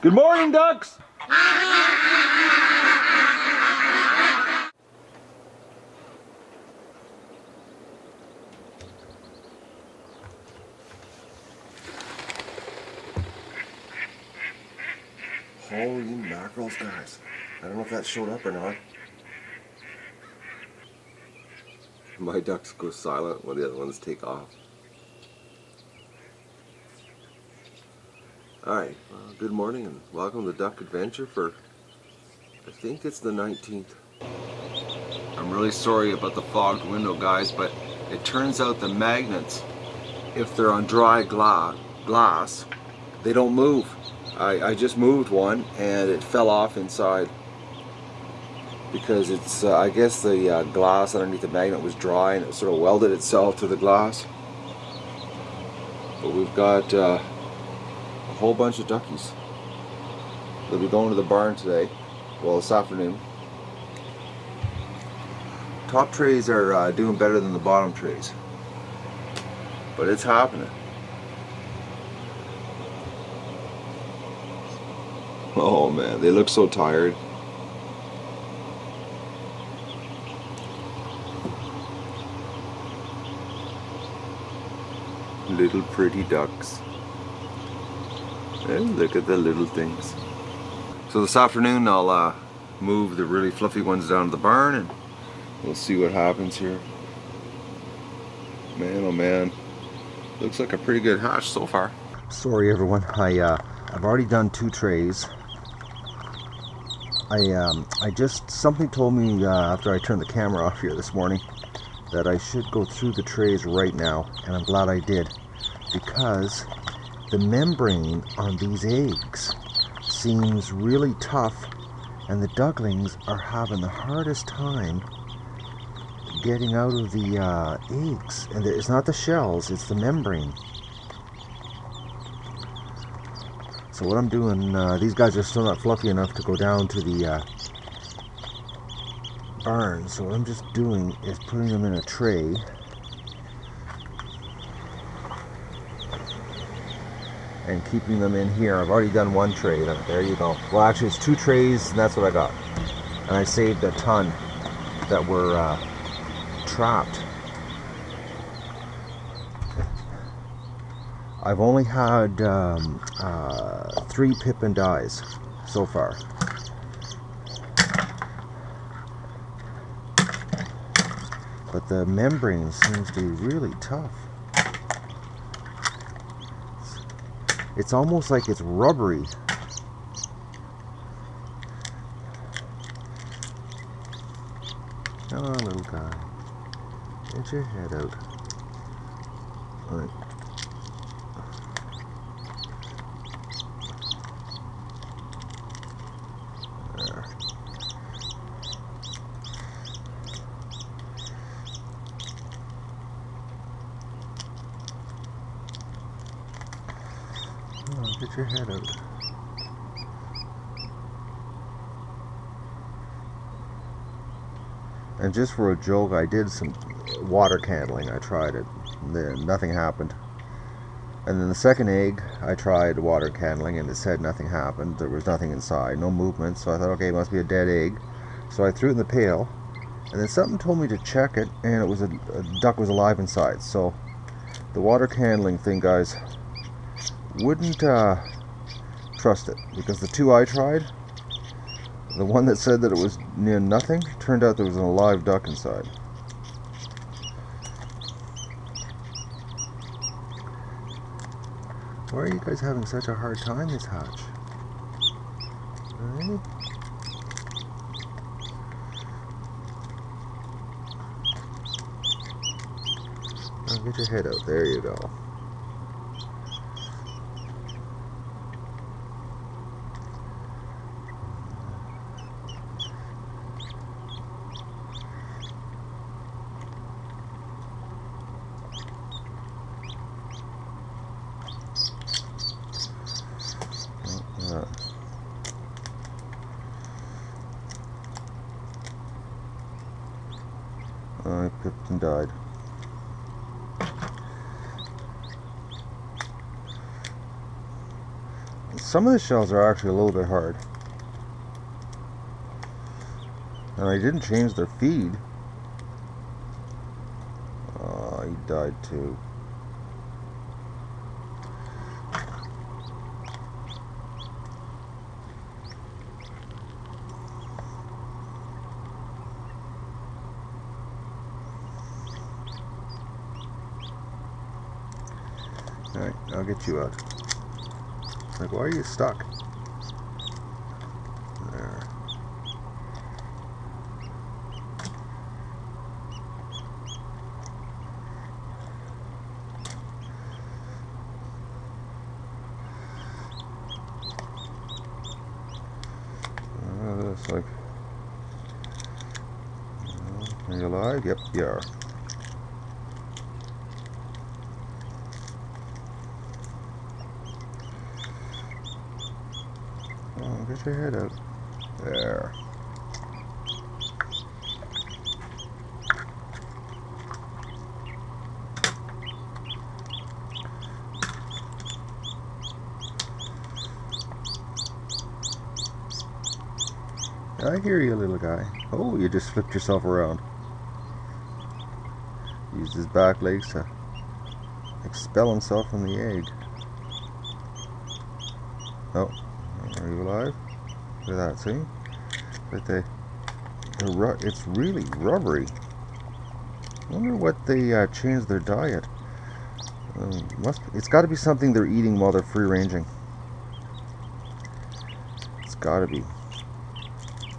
Good morning, ducks! Holy mackerels, guys. I don't know if that showed up or not. My ducks go silent when the other ones take off. Alright, good morning and welcome to Duck Adventure for, I think it's the 19th. I'm really sorry about the fogged window, guys, but it turns out the magnets, if they're on dry glass, they don't move. I just moved one and it fell off inside because it's, I guess the glass underneath the magnet was dry and it sort of welded itself to the glass. But we've got a whole bunch of duckies. They'll be going to the barn today, well this afternoon. Top trays are doing better than the bottom trays, but it's happening. Oh man, they look so tired. Little pretty ducks. And look at the little things. So this afternoon I'll move the really fluffy ones down to the barn and we'll see what happens here. Man, oh man, looks like a pretty good hatch so far. Sorry everyone, I've already done 2 trays. Something told me after I turned the camera off here this morning that I should go through the trays right now, and I'm glad I did, because the membrane on these eggs seems really tough and the ducklings are having the hardest time getting out of the eggs. And it's not the shells, it's the membrane. So what I'm doing, these guys are still not fluffy enough to go down to the barn, so what I'm just doing is putting them in a tray and keeping them in here. I've already done 1 tray, there you go. Well actually it's 2 trays and that's what I got. And I saved a ton that were trapped. I've only had 3 pip and dies so far. But the membrane seems to be really tough. It's almost like it's rubbery. Come on, little guy. Get your head out. All right. There. Oh, get your head out. And just for a joke, I did some water candling. I tried it. Then nothing happened. And then the second egg, I tried water candling and it said nothing happened. There was nothing inside, no movement. So I thought, okay, it must be a dead egg. So I threw it in the pail. And then something told me to check it, and it was a duck was alive inside. So the water candling thing, guys, wouldn't trust it, because the 2 I tried, the one that said that it was near nothing, turned out there was an alive duck inside. Why are you guys having such a hard time this hatch? Right? Oh, get your head out. There you go. I pipped and died. Some of the shells are actually a little bit hard. And I didn't change their feed. Oh, he died too. Alright, I'll get you out. Like, why are you stuck? There. It's like, are you alive? Yep, you are. Oh, get your head out. There. I hear you, little guy. Oh, you just flipped yourself around. Used his back legs to expel himself from the egg. Oh, are you alive? Look at that, see? But it's really rubbery. I wonder what they changed their diet. It's got to be something they're eating while they're free ranging. It's got to be.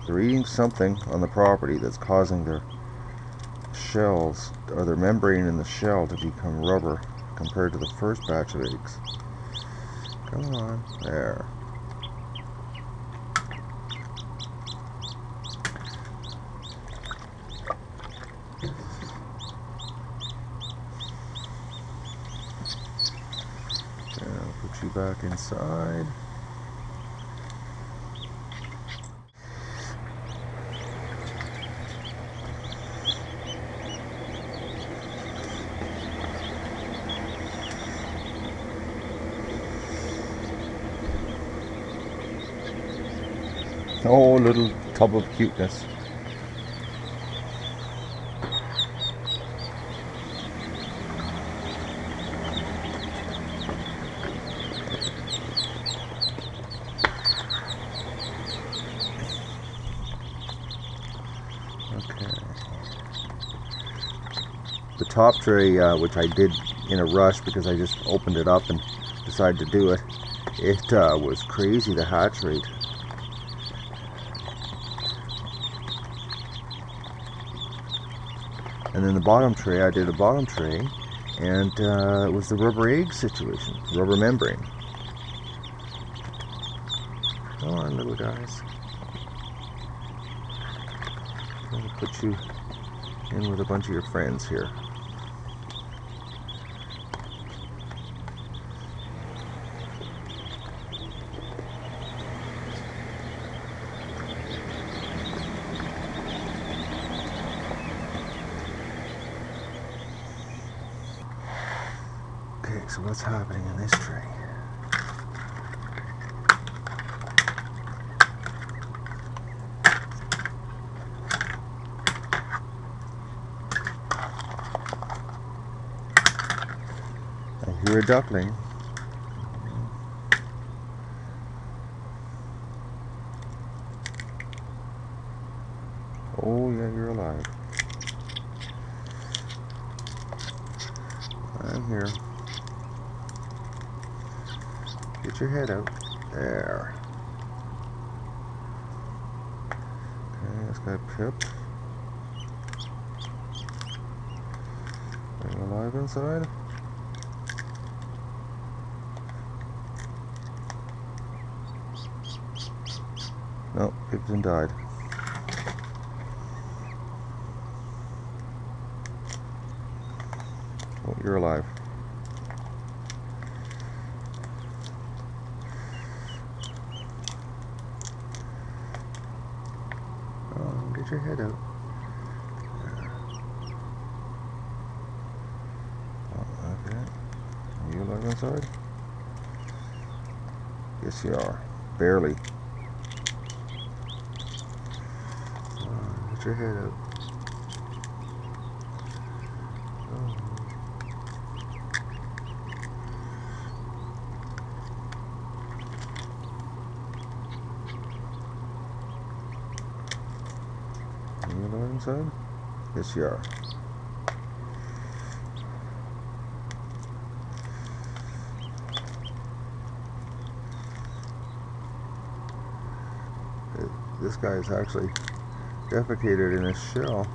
They're eating something on the property that's causing their shells, or their membrane in the shell, to become rubber compared to the first batch of eggs. Come on, there. And I'll put you back inside. Oh, little tub of cuteness. Okay. The top tray, which I did in a rush because I just opened it up and decided to do it, it was crazy, the hatch rate. And then the bottom tray, I did a bottom tray, and it was the rubber egg situation, rubber membrane. Come on, little guys. I'm going to put you in with a bunch of your friends here. Okay, so what's happening in this tray? I hear a duckling. Oh yeah, you're alive. I'm here. Get your head out. There. Okay, this guy Pip. Are you alive inside? No, Pipton died. Oh, you're alive. Oh, get your head out. Oh, okay. Are you alive inside? Yes, you are. Barely. Get your head out. Oh. You go inside? Yes, you are. This guy is actually defecated in his shell.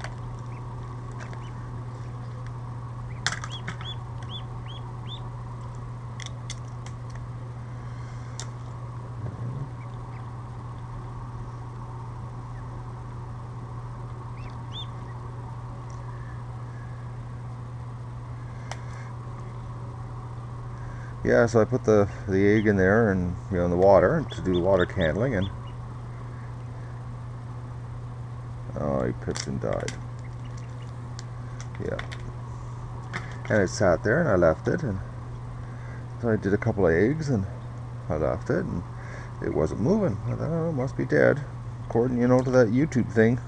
Yeah, so I put the egg in there and in the water to do water candling, and oh, he pipped and died. Yeah, and it sat there, and I left it, and so I did a couple of eggs, and I left it, and it wasn't moving. I thought, oh, it must be dead, according, to that YouTube thing.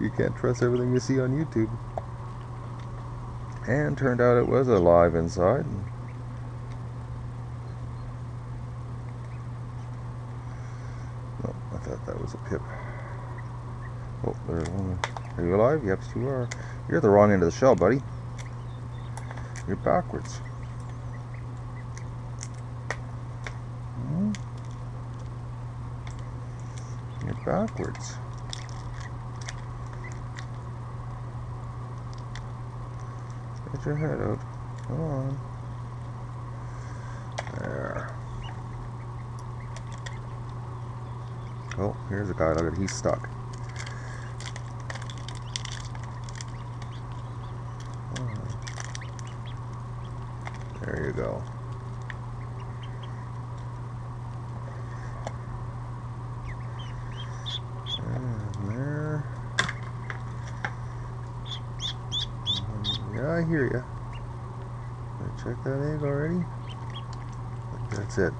You can't trust everything you see on YouTube. And turned out it was alive inside. No, I thought that was a pip. Oh, there's one. Are you alive? Yep, you are. You're at the wrong end of the shell, buddy. You're backwards. You're backwards. Get your head out. Come on. There. Oh, here's a guy. Look at, he's stuck. There you go. And there. Yeah, I hear you. Check that egg already. That's it.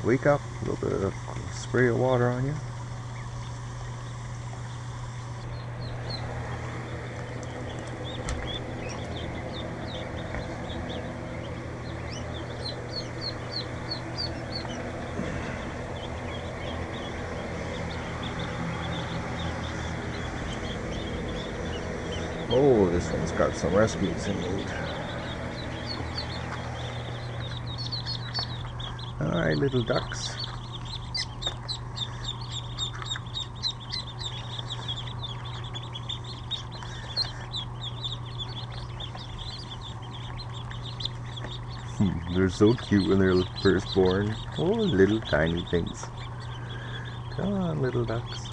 Wake up. A little bit of spray of water on you. Oh, this one's got some rescues in it. Hi, little ducks. They're so cute when they're first born. Oh, little tiny things. Come on, little ducks.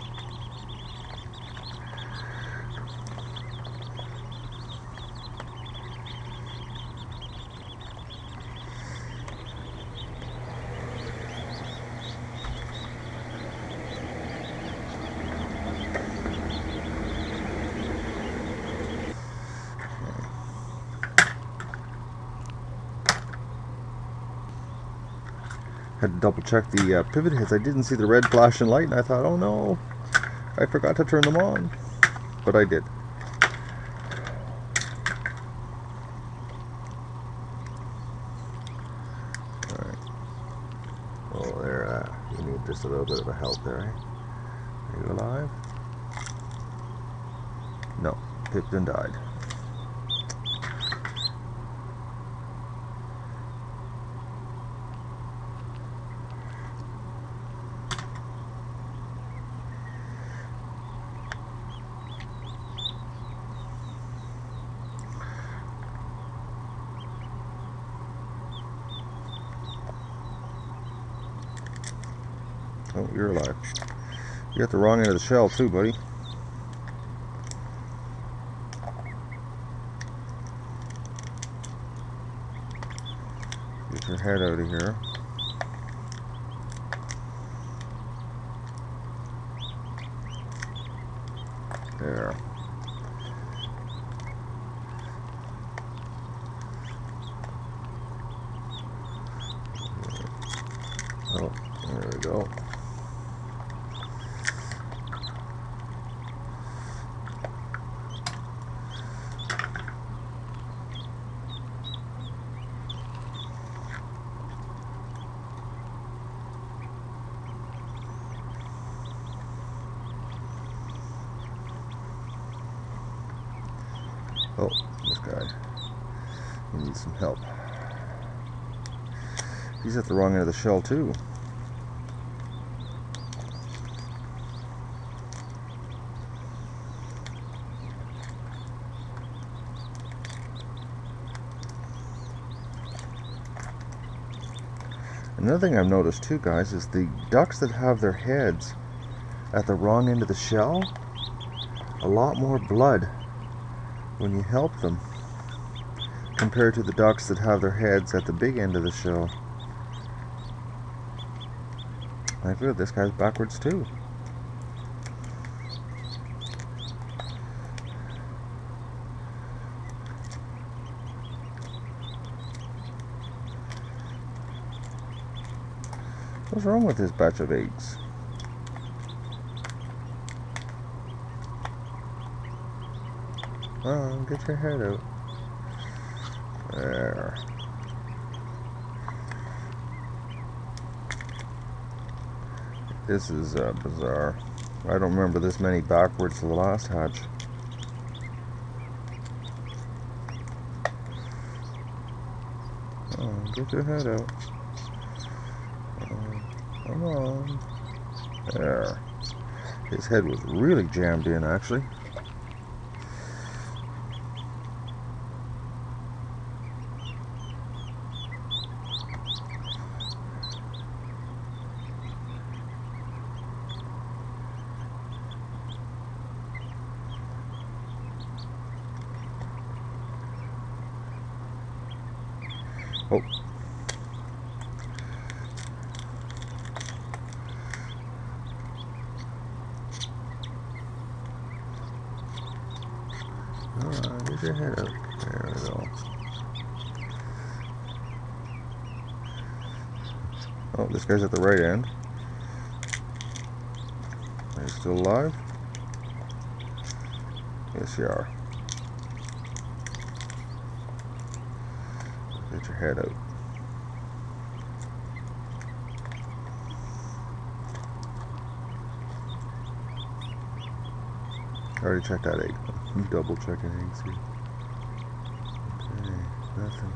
Had to double check the pivot heads. I didn't see the red flashing light, and I thought, oh no, I forgot to turn them on. But I did. Alright. Oh, there, you need just a little bit of a help there, eh? Are you alive? No, pipped and died. Oh, you're alive. You're at the wrong end of the shell too, buddy. Get your head out of here. There. Oh, there we go. Oh, this guy. He needs some help. He's at the wrong end of the shell too. Another thing I've noticed too, guys, is the ducks that have their heads at the wrong end of the shell, a lot more blood when you help them compared to the ducks that have their heads at the big end of the shell. Like, look, this guy's backwards too. What's wrong with this batch of eggs? Oh, get your head out. There. This is bizarre. I don't remember this many backwards to the last hatch. Oh, get your head out. Come on. There. His head was really jammed in, actually. Oh. Get your head out. There we go. Oh, this guy's at the right end. Are you still alive? Yes, you are. Get your head out. I already checked that egg. I'm double checking eggs here. Okay, nothing.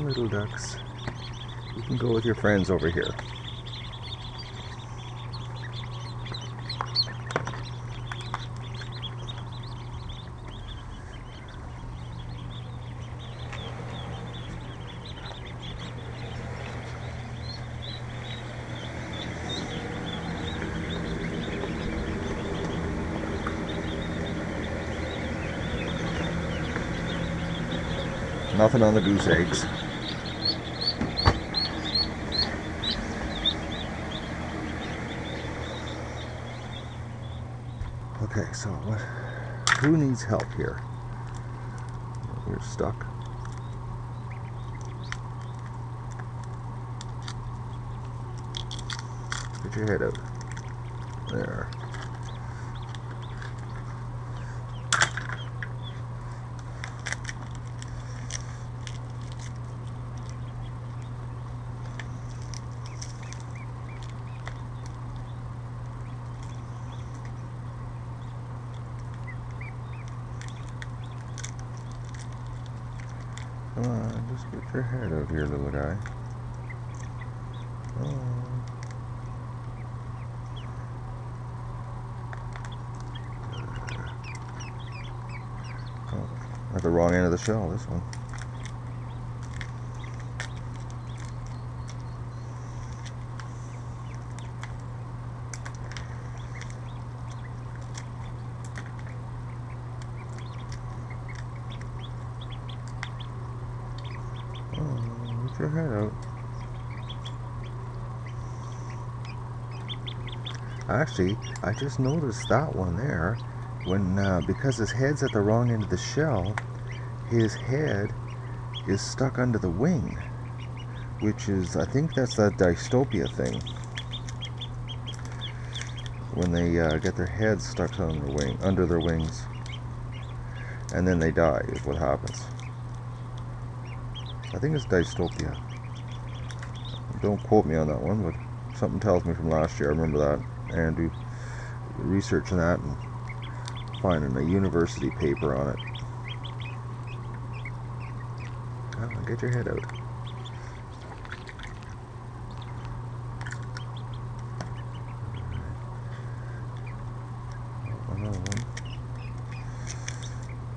Little ducks, you can go with your friends over here. Nothing on the goose eggs. Okay, so who needs help here? You're stuck. Get your head out. There. Come on, just get your head out here, little guy. Oh. Oh, at the wrong end of the shell, this one. Oh, get your head out. Actually, I just noticed that one there, when because his head's at the wrong end of the shell, his head is stuck under the wing, which is, I think that's that dystopia thing, when they get their heads stuck on their wing, under their wings, and then they die, is what happens. I think it's dystopia. Don't quote me on that one, but something tells me from last year, I remember that, and do research on that and finding a university paper on it. Oh, get your head out. Another one.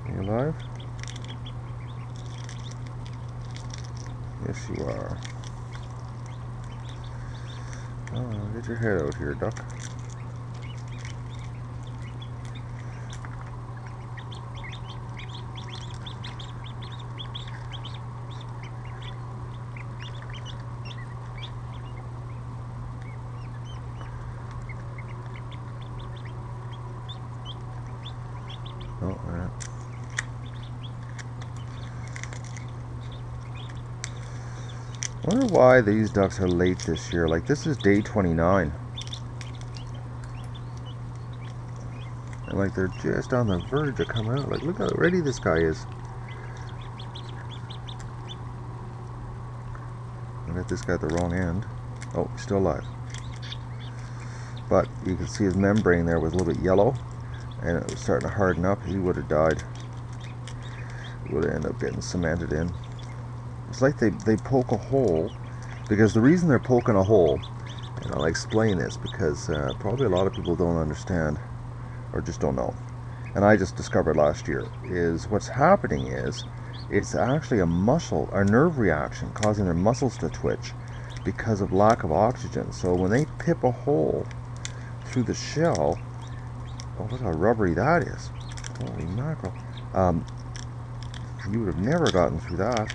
Are you alive? Yes, you are. Oh, get your head out here, duck. Oh, yeah. I wonder why these ducks are late this year. Like, this is day 29. And like, they're just on the verge of coming out. Like, look how ready this guy is. I got this guy at the wrong end. Oh, he's still alive. But you can see his membrane there was a little bit yellow, and it was starting to harden up. He would have died. He would have ended up getting cemented in. It's like they poke a hole, because the reason they're poking a hole, and I'll explain this because probably a lot of people don't understand or just don't know, and I just discovered last year, is what's happening is it's actually a muscle or nerve reaction causing their muscles to twitch because of lack of oxygen. So when they pip a hole through the shell, oh, look how rubbery that is. Holy mackerel. You would have never gotten through that.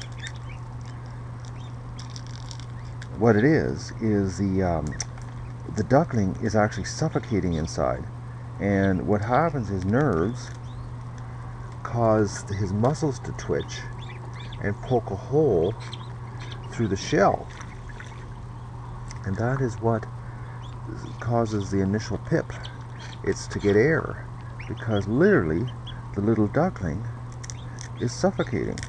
What it is the duckling is actually suffocating inside, and what happens is nerves cause his muscles to twitch and poke a hole through the shell, and that is what causes the initial pip. It's to get air, because literally the little duckling is suffocating.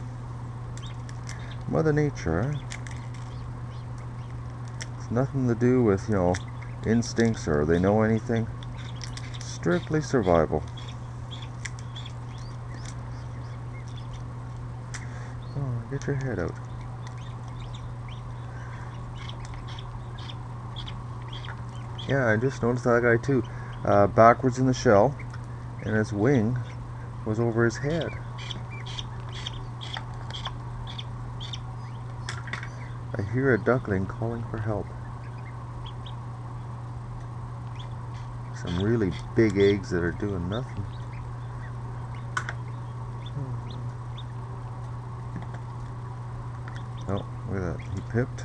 Mother Nature, eh? It's nothing to do with, you know, instincts or they know anything. Strictly survival. Oh, get your head out. Yeah, I just noticed that guy too. Backwards in the shell, and his wing was over his head. I hear a duckling calling for help. Some really big eggs that are doing nothing. Oh, look at that. He pipped.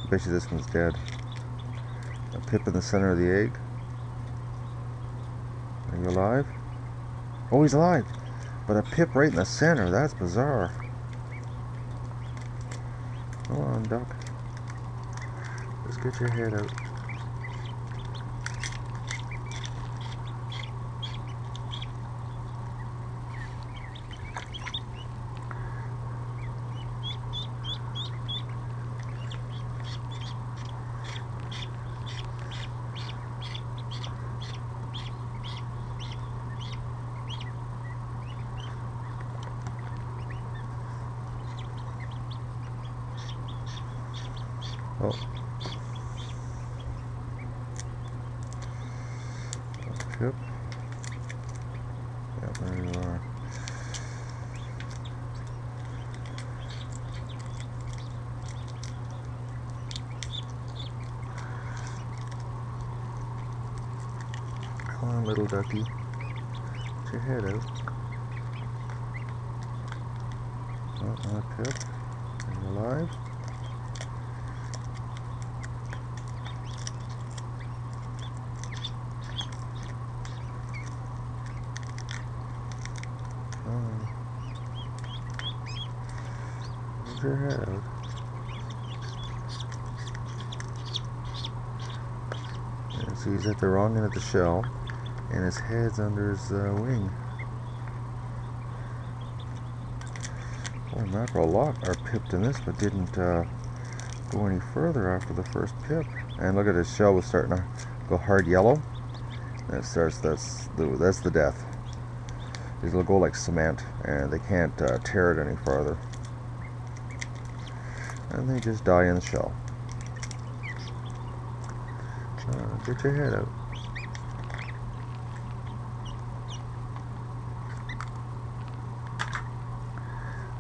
I bet you this one's dead. A pip in the center of the egg. Are you alive? Oh, he's alive. But a pip right in the center. That's bizarre. Come on, duck. Just get your head out. Oh. Yep. Yeah, there you are. Come on, little ducky. Put your head out. Oh, not pip. Are you alive? Put your head out. Yeah, so he's at the wrong end of the shell, and his head's under his wing. Boy, mackerel a lot are pipped in this, but didn't go any further after the first pip. And look at his shell was starting to go hard yellow. And it starts. That's the death. It'll go like cement, and they can't tear it any farther. And they just die in the shell. Get your head out.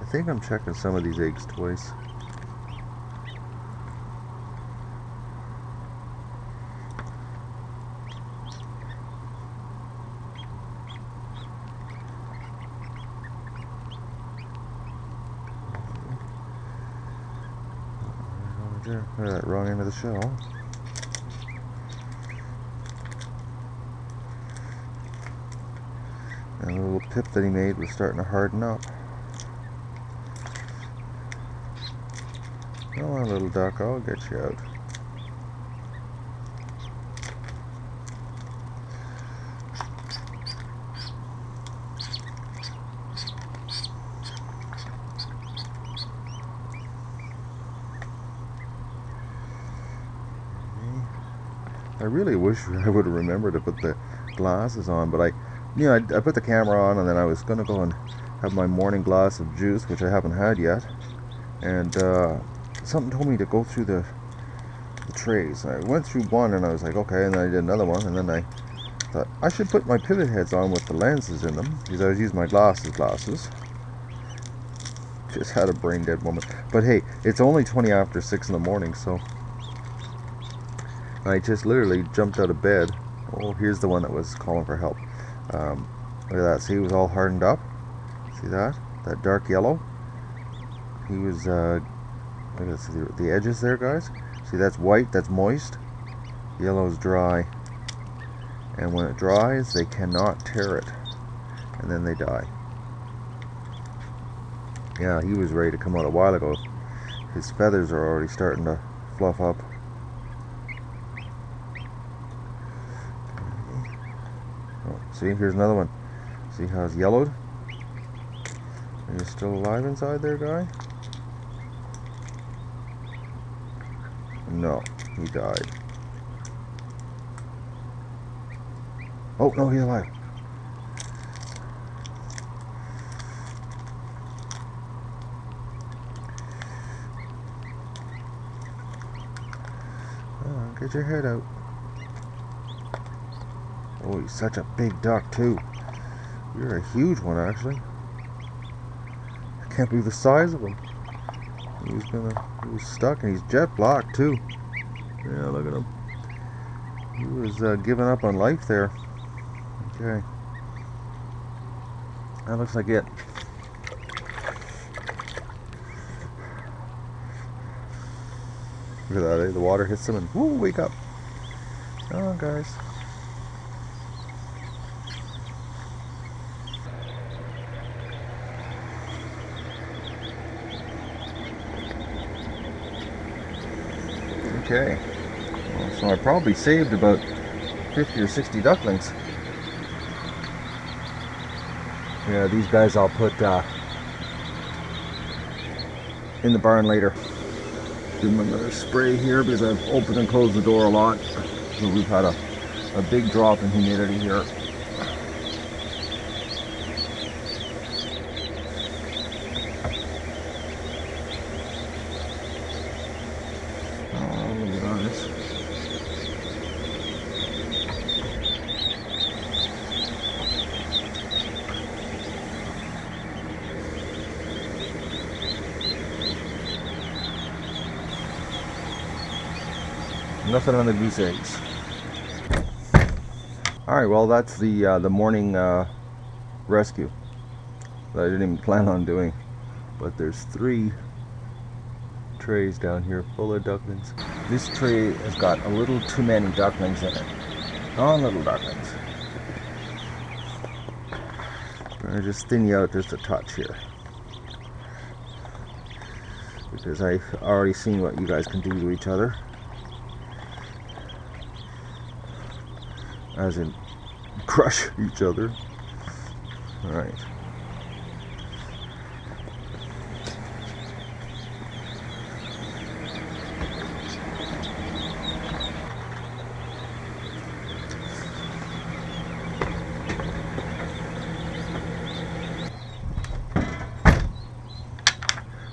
I think I'm checking some of these eggs twice. Look at that, wrong end of the shell. And the little pip that he made was starting to harden up. Come on, little duck, I'll get you out. I really wish I would have remembered to put the glasses on, but I put the camera on, and then I was going to go and have my morning glass of juice, which I haven't had yet, and something told me to go through the trays. I went through one, and I was like, okay, and then I did another one, and then I thought I should put my pivot heads on with the lenses in them, because I was using my glasses. Just had a brain dead moment. But hey, it's only 20 after 6 in the morning, so I just literally jumped out of bed. Oh, here's the one that was calling for help. Look at that. See, he was all hardened up. See that? That dark yellow. He was, look at the edges there, guys. See, that's white, that's moist. Yellow's dry. And when it dries, they cannot tear it. And then they die. Yeah, he was ready to come out a while ago. His feathers are already starting to fluff up. Oh, see, here's another one. See how it's yellowed? Are you still alive inside there, guy? No, he died. Oh, no, he's alive. Oh, get your head out. Oh, he's such a big duck, too. You're a huge one, actually. I can't believe the size of him. He was stuck, and he's jet black, too. Yeah, look at him. He was giving up on life there. Okay. That looks like it. Look at that, eh? The water hits him and whoo, wake up. Oh, guys. Okay. Well, so I probably saved about 50 or 60 ducklings. Yeah, these guys I'll put in the barn later. Give them another spray here because I've opened and closed the door a lot. So we've had a big drop in humidity here. Nothing on the goose eggs. Alright, well that's the morning rescue that I didn't even plan on doing. But there's 3 trays down here full of ducklings. This tray has got a little too many ducklings in it. Oh, little ducklings. I'm going to just thin you out just a touch here, because I've already seen what you guys can do to each other. As in, crush each other. Alright.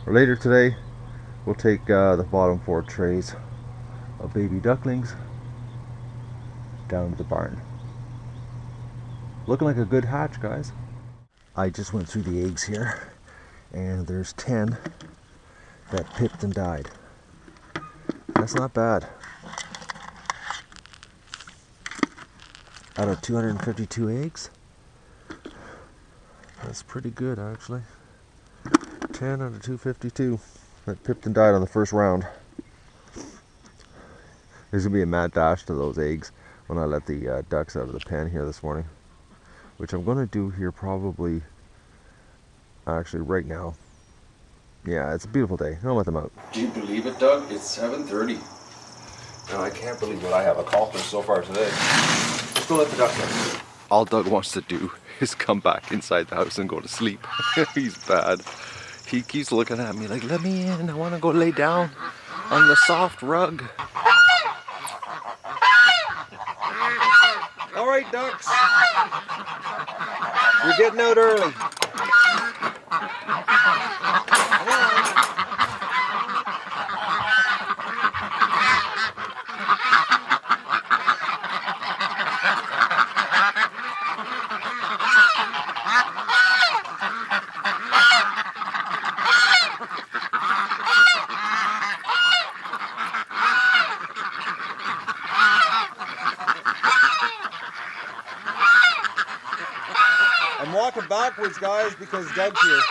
Later today, we'll take the bottom 4 trays of baby ducklings down to the barn. Looking like a good hatch, guys. I just went through the eggs here, and there's 10 that pipped and died. That's not bad. Out of 252 eggs, that's pretty good actually. 10 out of 252 that pipped and died on the first round. There's gonna be a mad dash to those eggs when I let the ducks out of the pen here this morning, which I'm gonna do here probably actually right now. Yeah, it's a beautiful day. I'll let them out. Do you believe it, Doug? It's 7:30. And I can't believe what I have accomplished so far today. Let's go let the ducks out. All Doug wants to do is come back inside the house and go to sleep. He's bad. He keeps looking at me like, let me in, I want to go lay down on the soft rug. All right, ducks. You're getting out early. Come on. I'm walking backwards, guys, because Doug's here.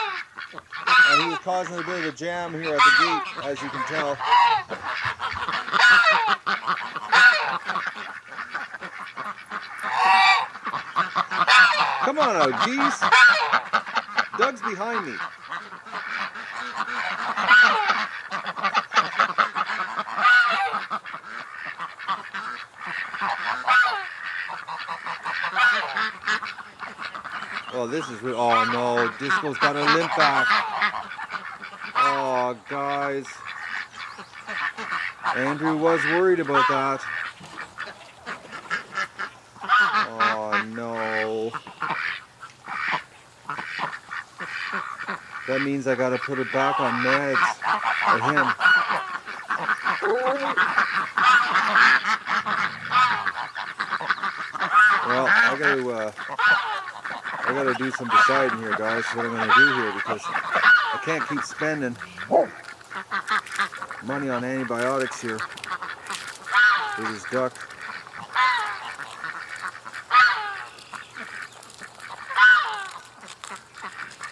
And he was causing a bit of a jam here at the gate, as you can tell. Come on out, geez. Doug's behind me. Oh, this is real. Oh no, Disco's got a limp back. Oh, guys. Andrew was worried about that. Oh no. That means I gotta put it back on meds for him. Well, I gotta do some deciding here, guys, what I'm gonna do here, because I can't keep spending money on antibiotics here with this duck.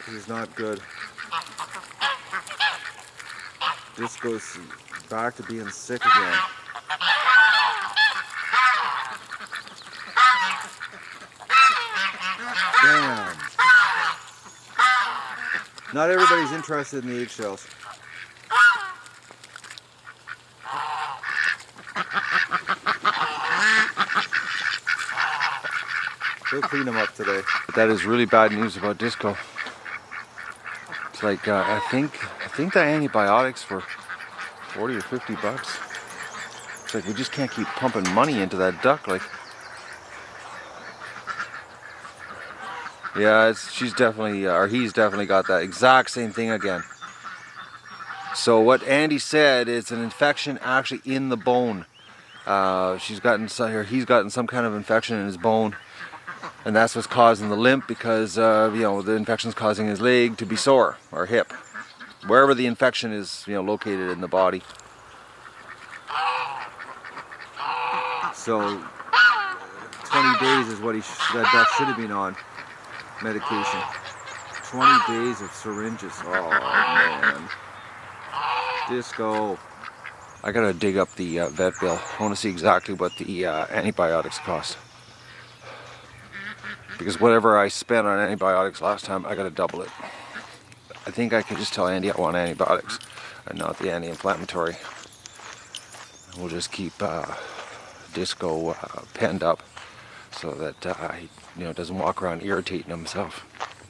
This is not good. This goes back to being sick again. Damn. Not everybody's interested in the eggshells. We'll clean them up today. That is really bad news about Disco. It's like, I think the antibiotics were 40 or 50 bucks. It's like we just can't keep pumping money into that duck. Like, yeah, she's definitely, or he's definitely got that exact same thing again. So what Andy said is an infection actually in the bone. He's gotten some kind of infection in his bone, and that's what's causing the limp, because the infection's causing his leg to be sore, or hip, wherever the infection is located in the body. So 20 days is what that duck should have been on medication. 20 days of syringes. Oh man. Disco. I gotta dig up the vet bill. I want to see exactly what the antibiotics cost. Because whatever I spent on antibiotics last time, I gotta double it. I think I can just tell Andy I want antibiotics and not the anti-inflammatory. We'll just keep Disco penned up so that he doesn't walk around irritating himself,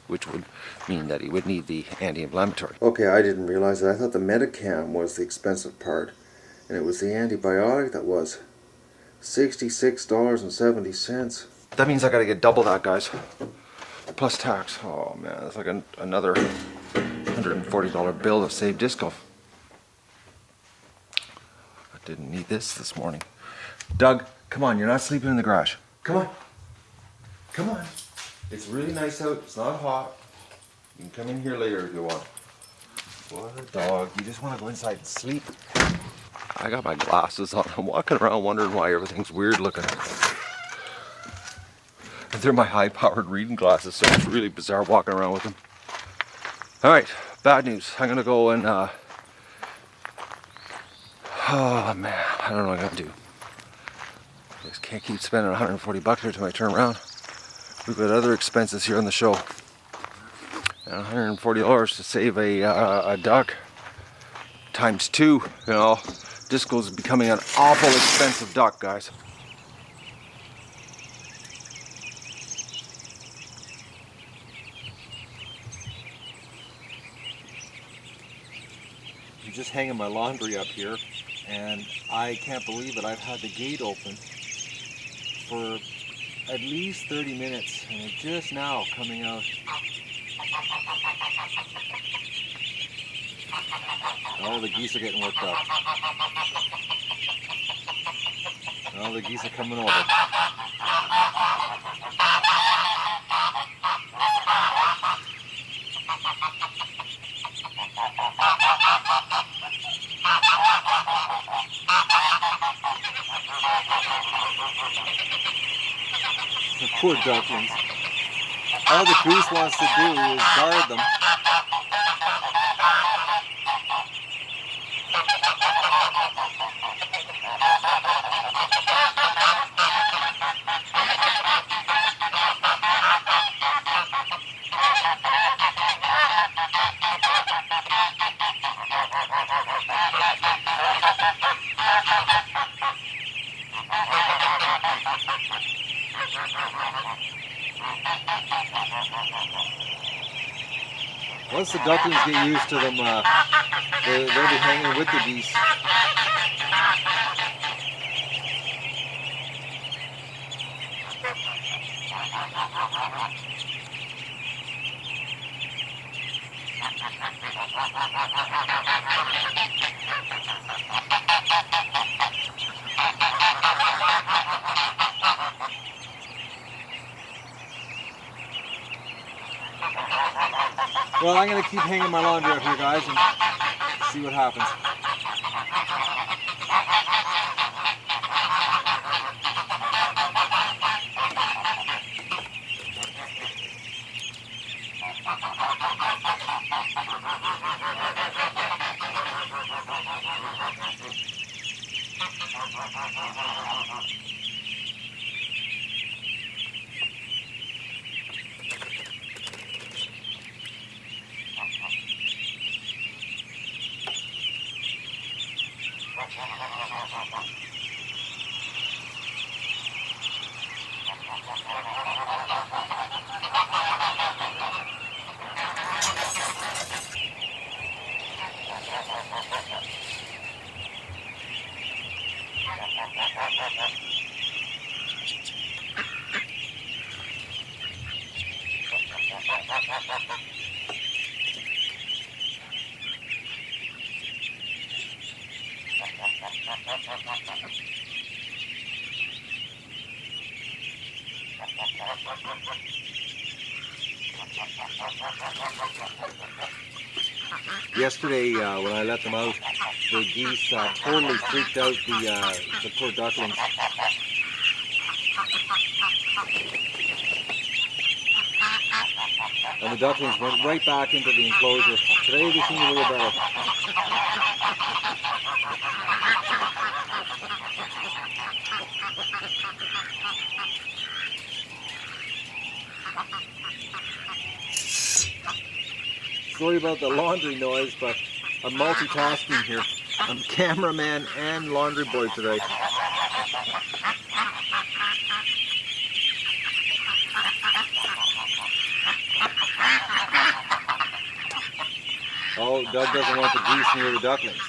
which would mean that he would need the anti-inflammatory. Okay, I didn't realize that. I thought the Medicam was the expensive part, and it was the antibiotic that was $66.70. That means I gotta get double that, guys, plus tax. Oh man, that's like another $140 bill to save Disco. I didn't need this morning. Doug, come on, you're not sleeping in the garage. Come on. Come on. It's really nice out. It's not hot. You can come in here later if you want. What a dog. You just want to go inside and sleep. I got my glasses on. I'm walking around wondering why everything's weird looking. And they're my high-powered reading glasses, so it's really bizarre walking around with them. Alright, bad news. I'm going to go and, oh man, I don't know what I'm going to do. I just can't keep spending 140 bucks here till I turn around. We've got other expenses here on the show. And $140 to save a duck times 2, Disco's becoming an awful expensive duck, guys. I'm just hanging my laundry up here, and I can't believe it. I've had the gate open for at least 30 minutes, and it's just now coming out. Oh, the geese are getting worked up. Oh, the geese are coming over. The poor ducklings. All the goose wants to do is guard them. Once the ducklings get used to them, they'll be hanging with the geese. Well, I'm going to keep hanging my laundry up here, guys, and see what happens. Yesterday, when I let them out, the geese totally freaked out the poor ducklings. And the ducklings went right back into the enclosure. Today they seem a little better. Sorry about the laundry noise, but I'm multitasking here. I'm cameraman and laundry boy today. Oh, Doug doesn't want the geese near the ducklings.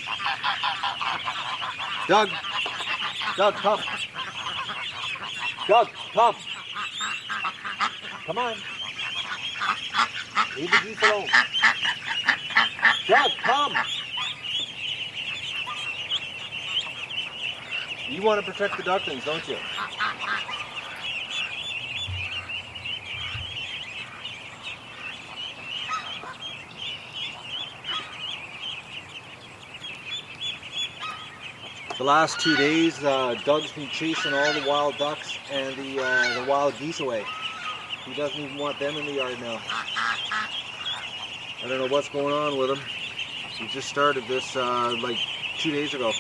Doug! Doug, come! Doug, come! Come on! Leave the geese alone. Doug, come! You want to protect the ducklings, don't you? The last 2 days, Doug's been chasing all the wild ducks and the wild geese away. He doesn't even want them in the yard now. I don't know what's going on with him. He just started this like 2 days ago.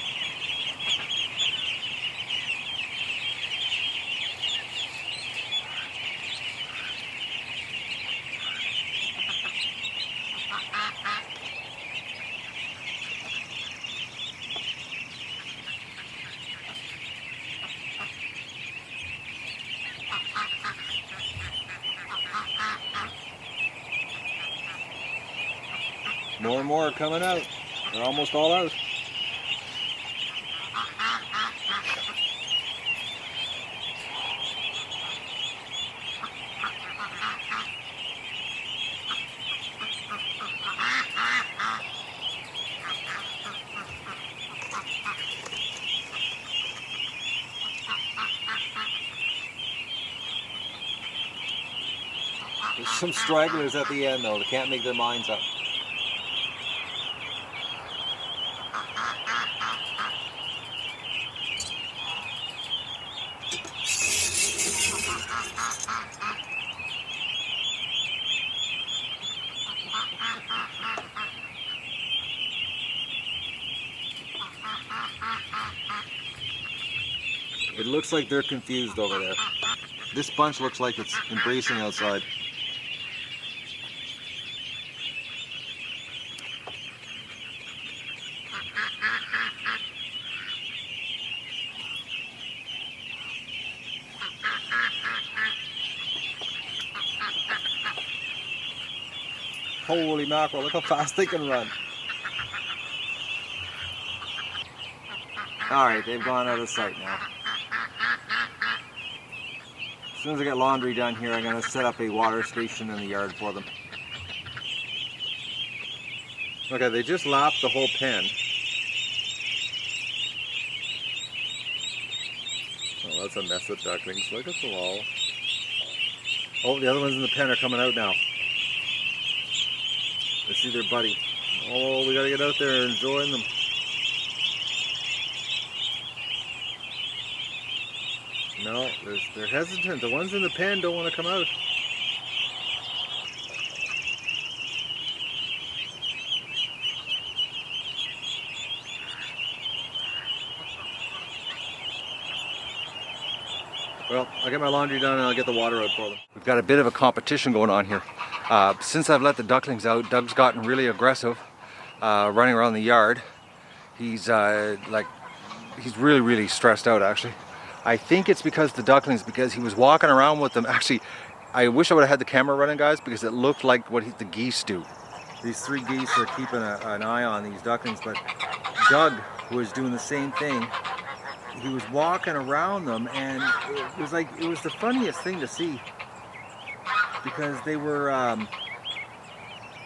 More and more are coming out. They're almost all out. There's some stragglers at the end though. They can't make their minds up. It looks like they're confused over there. This bunch looks like it's embracing outside. Holy mackerel, look how fast they can run. Alright, they've gone out of sight now. As soon as I get laundry done here, I'm going to set up a water station in the yard for them. Okay, they just lapped the whole pen. Oh, that's a mess of ducklings. Look at them all. Oh, the other ones in the pen are coming out now. They see their buddy. Oh, we got to get out there and join them. No, they're hesitant. The ones in the pen don't want to come out. Well, I'll get my laundry done and I'll get the water out for them. We've got a bit of a competition going on here. Since I've let the ducklings out, Doug's gotten really aggressive, running around the yard. He's he's really stressed out actually. I think it's because the ducklings, because he was walking around with them. Actually, I wish I would have had the camera running, guys, because it looked like what the geese do. These three geese are keeping an eye on these ducklings, but Doug was doing the same thing. He was walking around them, and it was the funniest thing to see, because they were,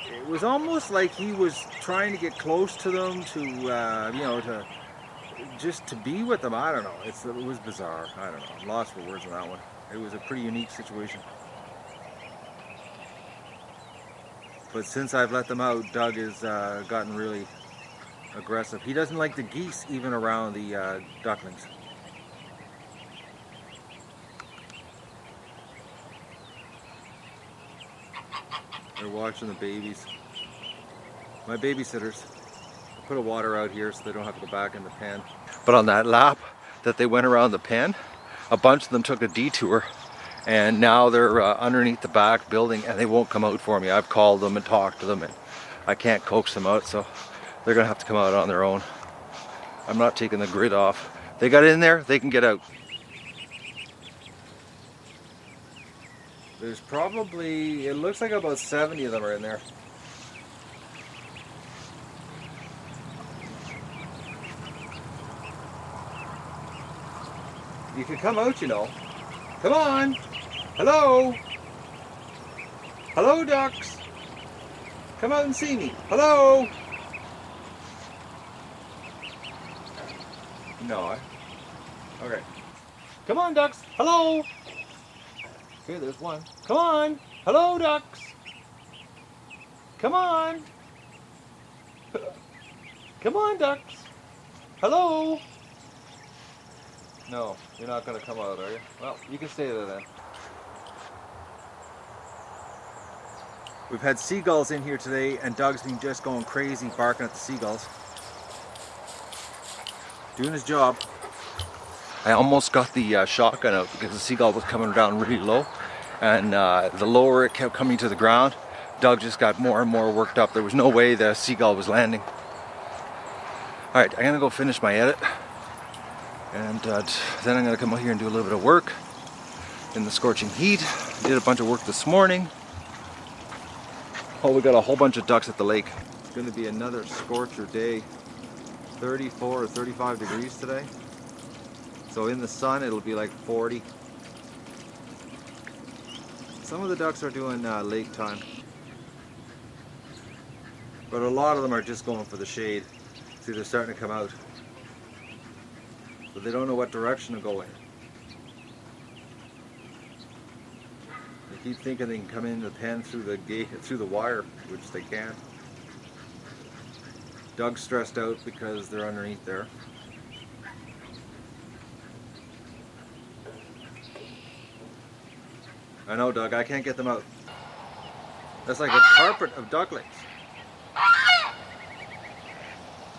it was almost like he was trying to get close to them to, you know, just to be with them. I don't know. It was bizarre. I don't know. I'm lost for words on that one. It was a pretty unique situation. But since I've let them out, Doug has gotten really aggressive. He doesn't like the geese even around the ducklings. They're watching the babies. My babysitters. I put a water out here so they don't have to go back in the pen. But on that lap that they went around the pen, a bunch of them took a detour, and now they're underneath the back building and they won't come out for me. I've called them and talked to them and I can't coax them out, so they're gonna have to come out on their own. I'm not taking the grid off. They got in there, they can get out. There's probably, it looks like about 70 of them are in there. You can come out, you know. Come on! Hello! Hello, ducks! Come out and see me. Hello! No, okay. Come on, ducks! Hello! Okay, there's one. Come on! Hello, ducks! Come on! Come on, ducks! Hello! No, you're not gonna come out, are you? Well, you can stay there then. We've had seagulls in here today, and Doug's been just going crazy barking at the seagulls. Doing his job. I almost got the shotgun out because the seagull was coming down really low, and the lower it kept coming to the ground, Doug just got more and more worked up. There was no way the seagull was landing. Alright, I'm gonna go finish my edit, and then I'm gonna come out here and do a little bit of work in the scorching heat. Did a bunch of work this morning. Oh, we got a whole bunch of ducks at the lake. It's gonna be another scorcher day. 34 or 35 degrees today. So in the sun it'll be like 40. Some of the ducks are doing lake time, but a lot of them are just going for the shade. See, they're starting to come out, but they don't know what direction to go in. They keep thinking they can come in the pen through the gate, through the wire, which they can't. Doug's stressed out because they're underneath there. I know, Doug, I can't get them out. That's like a carpet of ducklings.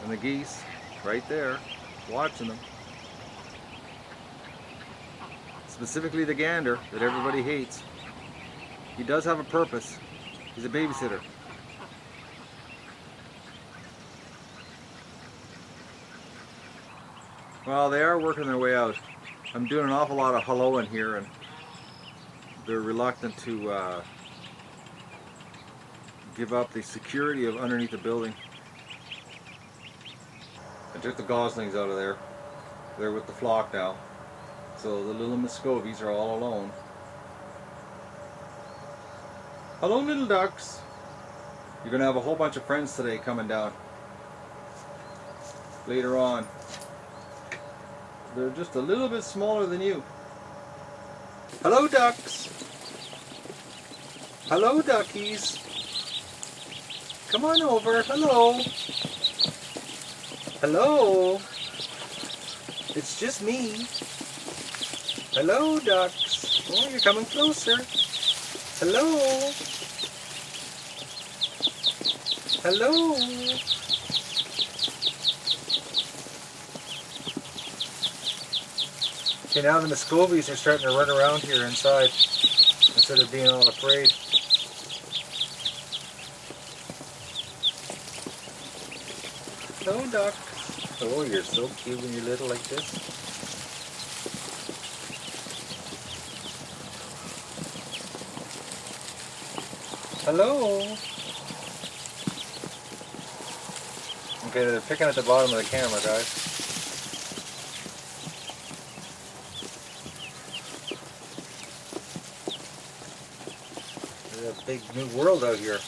And the geese, right there, watching them. Specifically the gander that everybody hates. He does have a purpose. He's a babysitter. Well, they are working their way out. I'm doing an awful lot of hello in here, and they're reluctant to give up the security of underneath the building. I took the goslings out of there. They're with the flock now. So the little Muscovies are all alone. Hello, little ducks. You're gonna have a whole bunch of friends today coming down later on. They're just a little bit smaller than you. Hello, ducks. Hello, duckies. Come on over. Hello. Hello. It's just me. Hello, ducks. Oh, you're coming closer. Hello. Hello. Okay, now the Muscovies are starting to run around here inside instead of being all afraid. Hello, duck. Oh, you're so cute when you're little like this. Hello. Okay, they're picking at the bottom of the camera, guys. There's a big new world out here.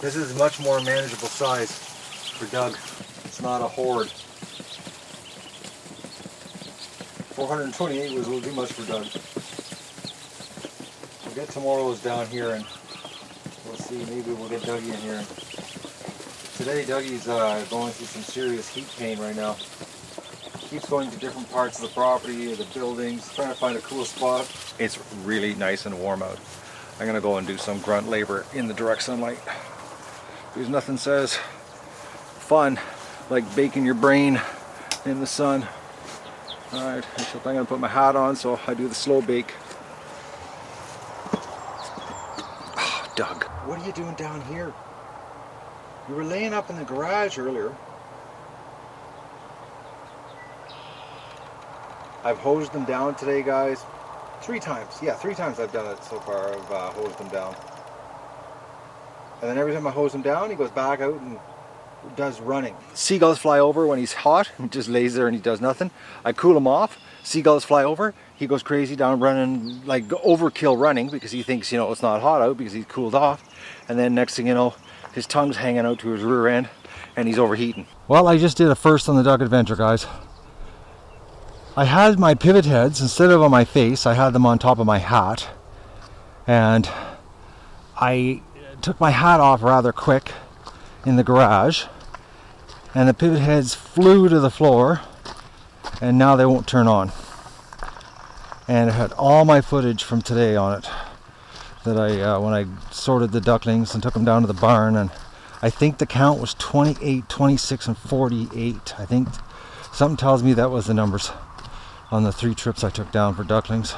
This is much more manageable size for Doug. It's not a horde. 428 was a little too much for Doug. We'll get tomorrow's down here and we'll see, maybe we'll get Dougie in here. Today Dougie's going through some serious heat pain right now. Keeps going to different parts of the property or the buildings, trying to find a cool spot. It's really nice and warm out. I'm gonna go and do some grunt labor in the direct sunlight. Because nothing says fun like baking your brain in the sun. Alright, I'm gonna put my hat on so I do the slow bake. Oh, Doug, what are you doing down here? You were laying up in the garage earlier. I've hosed them down today, guys. 3 times. Yeah, 3 times I've done it so far. I've hosed them down. And then every time I hose him down, he goes back out and does running. Seagulls fly over when he's hot. He just lays there and he does nothing. I cool him off. Seagulls fly over. He goes crazy down running, like overkill running, because he thinks, you know, it's not hot out because he's cooled off. And then next thing you know, his tongue's hanging out to his rear end and he's overheating. Well, I just did a first on the duck adventure, guys. I had my pivot heads, instead of on my face, I had them on top of my hat. And I took my hat off rather quick in the garage. And the pivot heads flew to the floor. And now they won't turn on. And it had all my footage from today on it. That I, when I sorted the ducklings and took them down to the barn. And I think the count was 28, 26, and 48. I think something tells me that was the numbers on the 3 trips I took down for ducklings,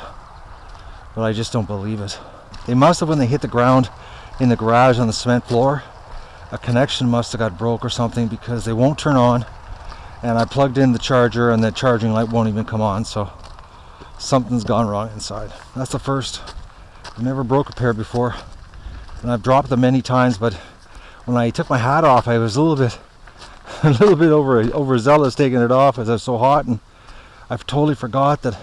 but I just don't believe it. They must have, when they hit the ground in the garage on the cement floor, a connection must have got broke or something, because they won't turn on, and I plugged in the charger and the charging light won't even come on, so something's gone wrong inside. That's the first. I've never broke a pair before, and I've dropped them many times, but when I took my hat off, I was a little bit overzealous taking it off as it was so hot, and I've totally forgot that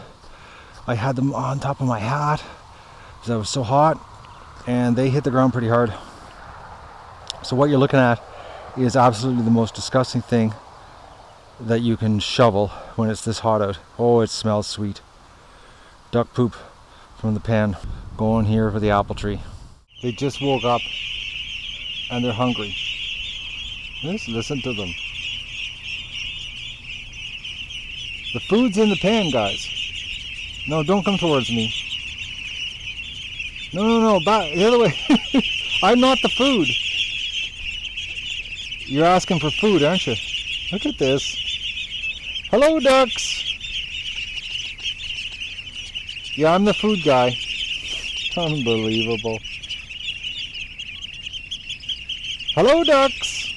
I had them on top of my hat because I was so hot, and they hit the ground pretty hard. So what you're looking at is absolutely the most disgusting thing that you can shovel when it's this hot out. Oh, it smells sweet. Duck poop from the pen. Going here for the apple tree. They just woke up and they're hungry. Just listen to them. The food's in the pan, guys. No, don't come towards me. No, back the other way. I'm not the food. You're asking for food, aren't you? Look at this. Hello, ducks. Yeah, I'm the food guy. Unbelievable. Hello, ducks.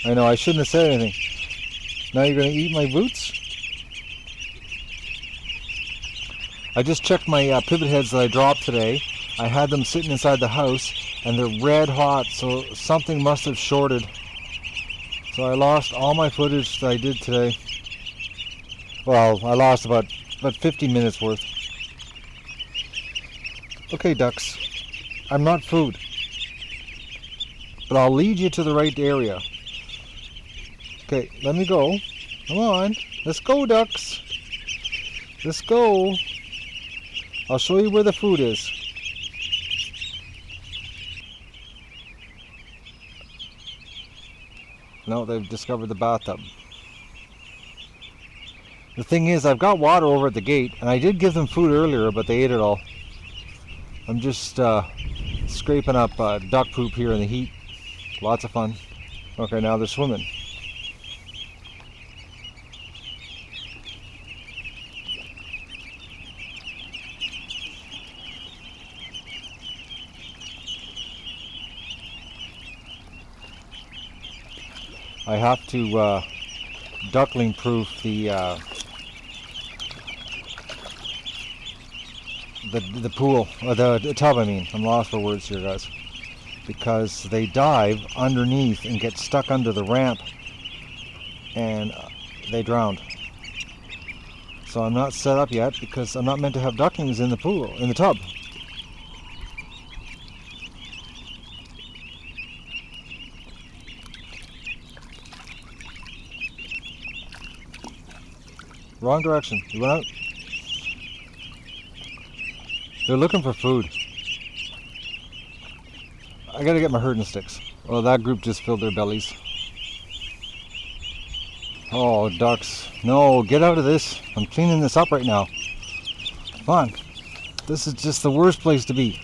I know, I shouldn't have said anything. Now you're going to eat my boots? I just checked my pivot heads that I dropped today. I had them sitting inside the house and they're red hot, so something must have shorted. So I lost all my footage that I did today. Well, I lost about 50 minutes worth. Okay, ducks, I'm not food, but I'll lead you to the right area. Okay, let me go. Come on, let's go, ducks. Let's go. I'll show you where the food is. No, they've discovered the bathtub. The thing is, I've got water over at the gate, and I did give them food earlier, but they ate it all. I'm just scraping up duck poop here in the heat. Lots of fun. Okay, now they're swimming. I have to duckling proof the pool, or the tub, I mean. I'm lost for words here, guys. Because they dive underneath and get stuck under the ramp and they drowned. So I'm not set up yet because I'm not meant to have ducklings in the pool, in the tub. Wrong direction. You went out? They're looking for food. I gotta get my herding sticks. Oh, that group just filled their bellies. Oh, ducks. No, get out of this. I'm cleaning this up right now. Come on. This is just the worst place to be.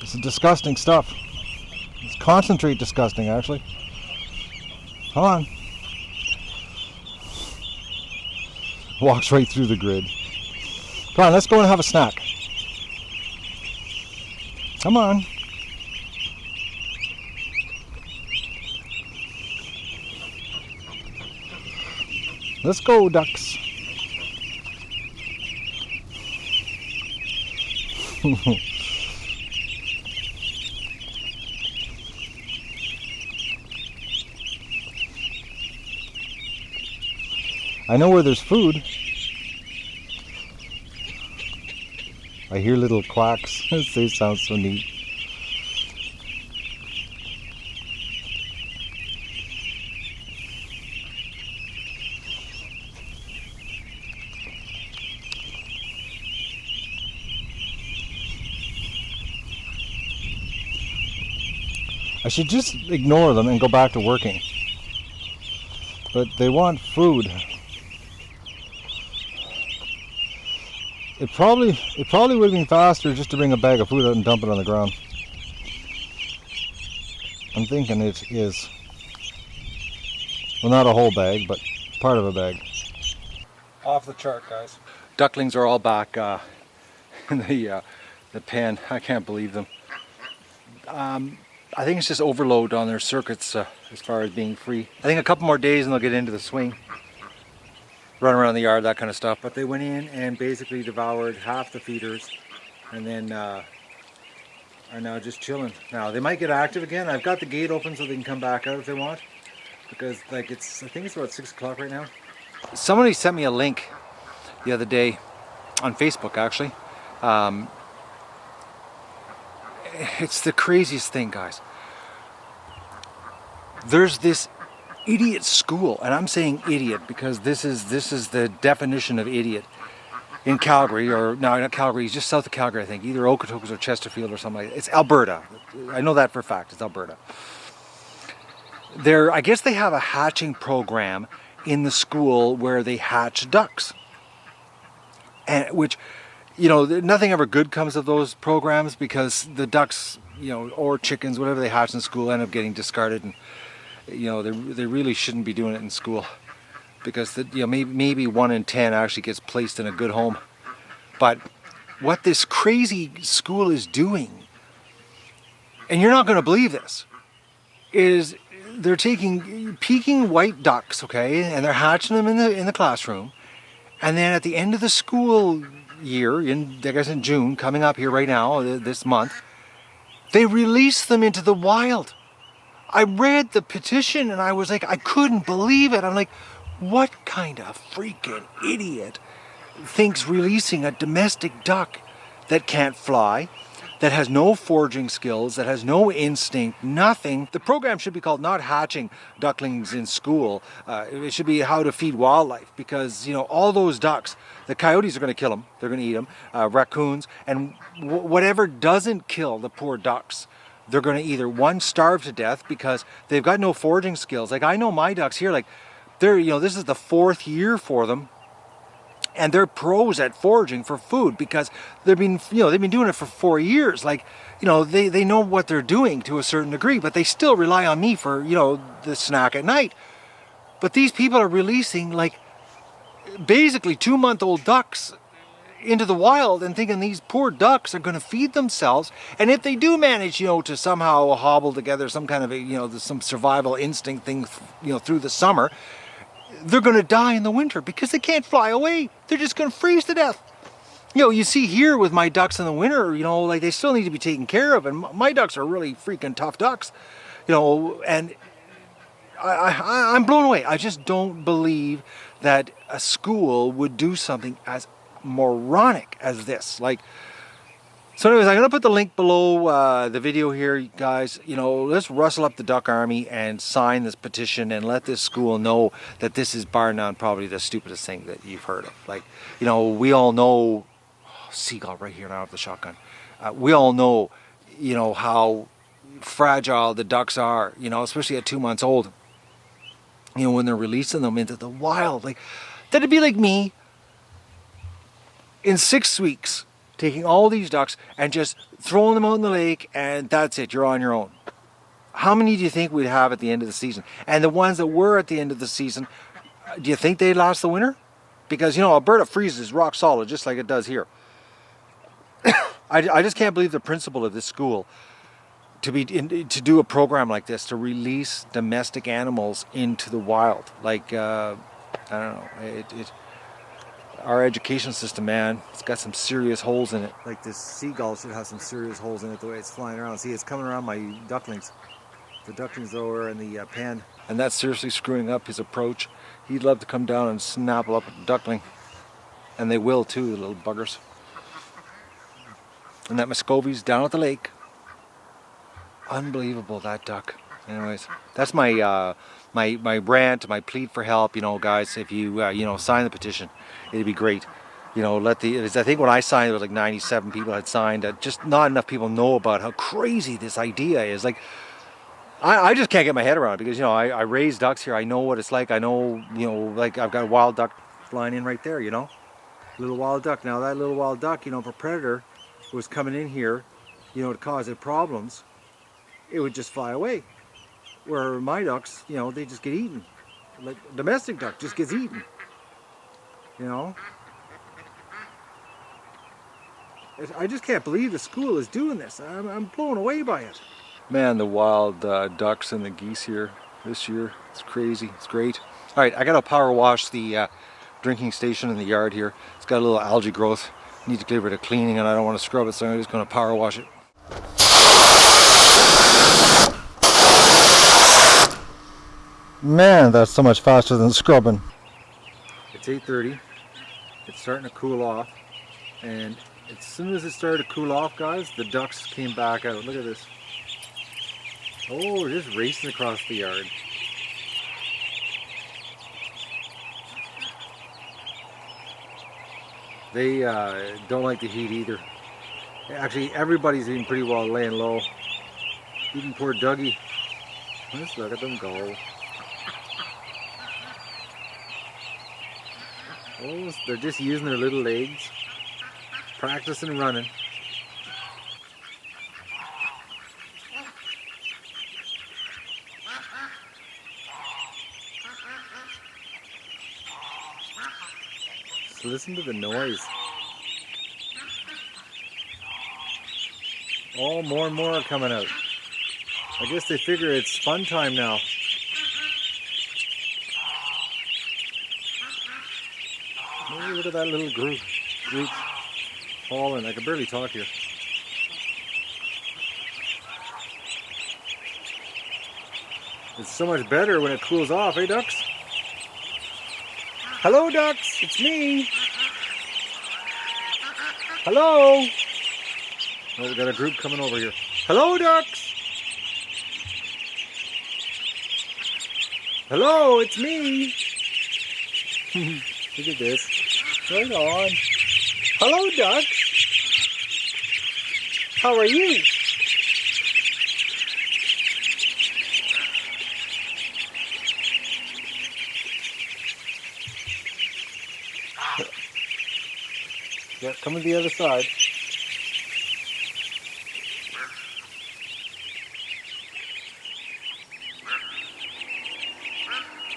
This is disgusting stuff. It's concentrate disgusting, actually. Come on. Walks right through the grid. Come on, let's go and have a snack. Come on. Let's go, ducks. I know where there's food. I hear little quacks. They sound so neat. I should just ignore them and go back to working. But they want food. It probably would have been faster just to bring a bag of food out and dump it on the ground. I'm thinking it is. Well, not a whole bag, but part of a bag. Off the chart, guys. Ducklings are all back in the pen. I can't believe them. I think it's just overload on their circuits as far as being free. I think a couple more days and they'll get into the swing. Run around the yard, that kind of stuff. But they went in and basically devoured half the feeders and then are now just chilling. Now they might get active again. I've got the gate open so they can come back out if they want. Because like I think it's about 6 o'clock right now. Somebody sent me a link the other day on Facebook actually. It's the craziest thing, guys. There's this idiot school, and I'm saying idiot because this is the definition of idiot in Calgary, or no, not Calgary, just south of Calgary, I think, either Okotoks or Chesterfield or something like that. It's Alberta. I know that for a fact. It's Alberta. I guess they have a hatching program in the school where they hatch ducks, and which, you know, nothing ever good comes of those programs because the ducks, you know, or chickens, whatever they hatch in school, end up getting discarded, and you know they really shouldn't be doing it in school because you know maybe 1 in 10 actually gets placed in a good home. But what this crazy school is doing, and you're not going to believe this, is they're taking Peking white ducks, okay, and they're hatching them in the classroom, and then at the end of the school year, I guess in June, coming up here right now, this month, they release them into the wild. I read the petition and I was like, I couldn't believe it. I'm like, what kind of freaking idiot thinks releasing a domestic duck that can't fly, that has no foraging skills, that has no instinct, nothing. The program should be called not hatching ducklings in school. It should be how to feed wildlife, because you know all those ducks, the coyotes are going to kill them. They're going to eat them. Raccoons and whatever doesn't kill the poor ducks, they're going to either one, starve to death because they've got no foraging skills. Like I know my ducks here, like this is the 4th year for them. And they're pros at foraging for food because they've been doing it for 4 years. Like, you know, they know what they're doing to a certain degree, but they still rely on me for, you know, the snack at night. But these people are releasing like basically 2-month-old ducks into the wild and thinking these poor ducks are going to feed themselves. And if they do manage, you know, to somehow hobble together some kind of, you know, some survival instinct thing, you know, through the summer, they're going to die in the winter because they can't fly away. They're just going to freeze to death. You know, you see here with my ducks in the winter, you know, like they still need to be taken care of. And my ducks are really freaking tough ducks, you know, and I'm blown away. I just don't believe that a school would do something as moronic as this. Like, So anyways, I'm going to put the link below the video here, guys. You know, let's rustle up the duck army and sign this petition and let this school know that this is bar none probably the stupidest thing that you've heard of. Like, you know, we all know, seagull right here now with the shotgun. We all know, you know, how fragile the ducks are, you know, especially at 2 months old. You know, when they're releasing them into the wild. Like, that'd be like me in 6 weeks taking all these ducks and just throwing them out in the lake, and that's it, you're on your own. How many do you think we'd have at the end of the season? And the ones that were at the end of the season, do you think they'd last the winter? Because, you know, Alberta freezes rock solid just like it does here. I just can't believe the principle of this school to do a program like this, to release domestic animals into the wild. Like, I don't know, our education system, man, it's got some serious holes in it. Like this seagull should have some serious holes in it the way it's flying around. See, it's coming around my ducklings. The ducklings over in the pen. And that's seriously screwing up his approach. He'd love to come down and snapple up a duckling. And they will too, the little buggers. And that Muscovy's down at the lake. Unbelievable, that duck. Anyways, that's my my rant, my plead for help. You know, guys, if you you know, sign the petition, it'd be great. You know, I think when I signed, it was like 97 people had signed. Just not enough people know about how crazy this idea is. Like, I just can't get my head around it because, you know, I raise ducks here. I know what it's like. I know, you know, like I've got a wild duck flying in right there, you know, little wild duck. Now that little wild duck, you know, if a predator was coming in here, you know, to cause it problems, it would just fly away. Where my ducks, you know, they just get eaten. Like domestic duck just gets eaten. You know? I just can't believe the school is doing this. I'm blown away by it. Man, the wild ducks and the geese here this year, it's crazy. It's great. All right, I gotta power wash the drinking station in the yard here. It's got a little algae growth. I need to give it a cleaning and I don't want to scrub it, so I'm just gonna power wash it. Man, that's so much faster than scrubbing. It's 8:30. It's starting to cool off. And as soon as it started to cool off, guys, the ducks came back out. Look at this. Oh, we're just racing across the yard. They don't like the heat either. Actually, everybody's been pretty well laying low. Even poor Dougie. Let's look at them go. Oh, they're just using their little legs, practicing running. So listen to the noise. Oh, more and more are coming out. I guess they figure it's fun time now. Maybe look at that little group falling. I can barely talk here. It's so much better when it cools off, eh, ducks? Hello, ducks. It's me. Hello. Oh, we got a group coming over here. Hello, ducks. Hello, it's me. Look at this. Right on. Hello, ducks. How are you? Yeah, come to the other side.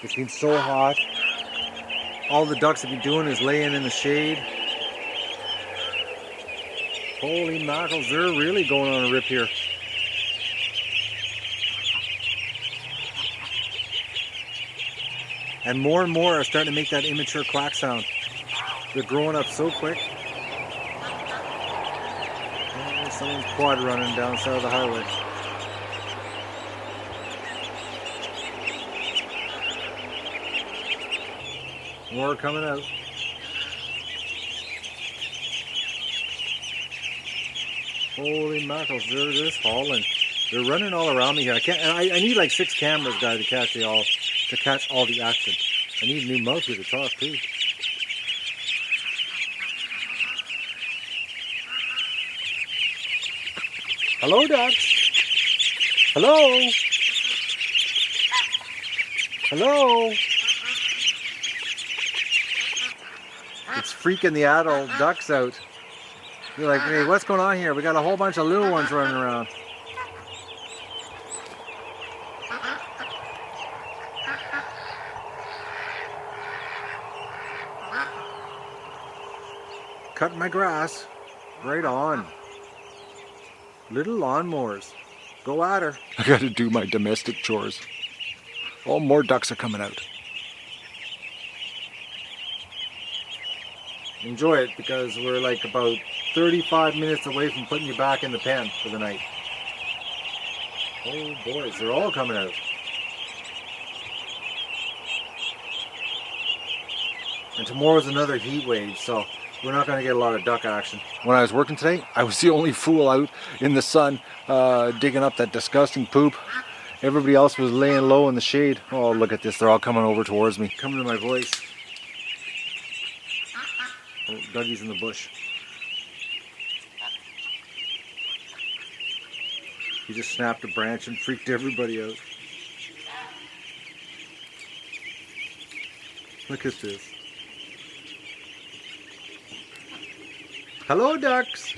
It's been so hot. All the ducks have been doing is laying in the shade. Holy mackerels, they're really going on a rip here. And more are starting to make that immature quack sound. They're growing up so quick. Oh, someone's quad running down the side of the highway. More coming out. Holy mackerels, they're just hauling. They're running all around me here. I need like 6 cameras, guys, to catch all the action. I need a new mouth here to talk too. Hello, ducks. Hello. Hello. It's freaking the adult ducks out. You're like, hey, what's going on here? We got a whole bunch of little ones running around. Cutting my grass. Right on. Little lawnmowers. Go at her. I gotta do my domestic chores. Oh, more ducks are coming out. Enjoy it because we're like about 35 minutes away from putting you back in the pen for the night. Oh boys, they're all coming out. And tomorrow's another heat wave, so we're not going to get a lot of duck action. When I was working today, I was the only fool out in the sun digging up that disgusting poop. Everybody else was laying low in the shade. Oh, look at this. They're all coming over towards me. Coming to my voice. Oh, Dougie's in the bush. He just snapped a branch and freaked everybody out. Look at this. Hello, ducks.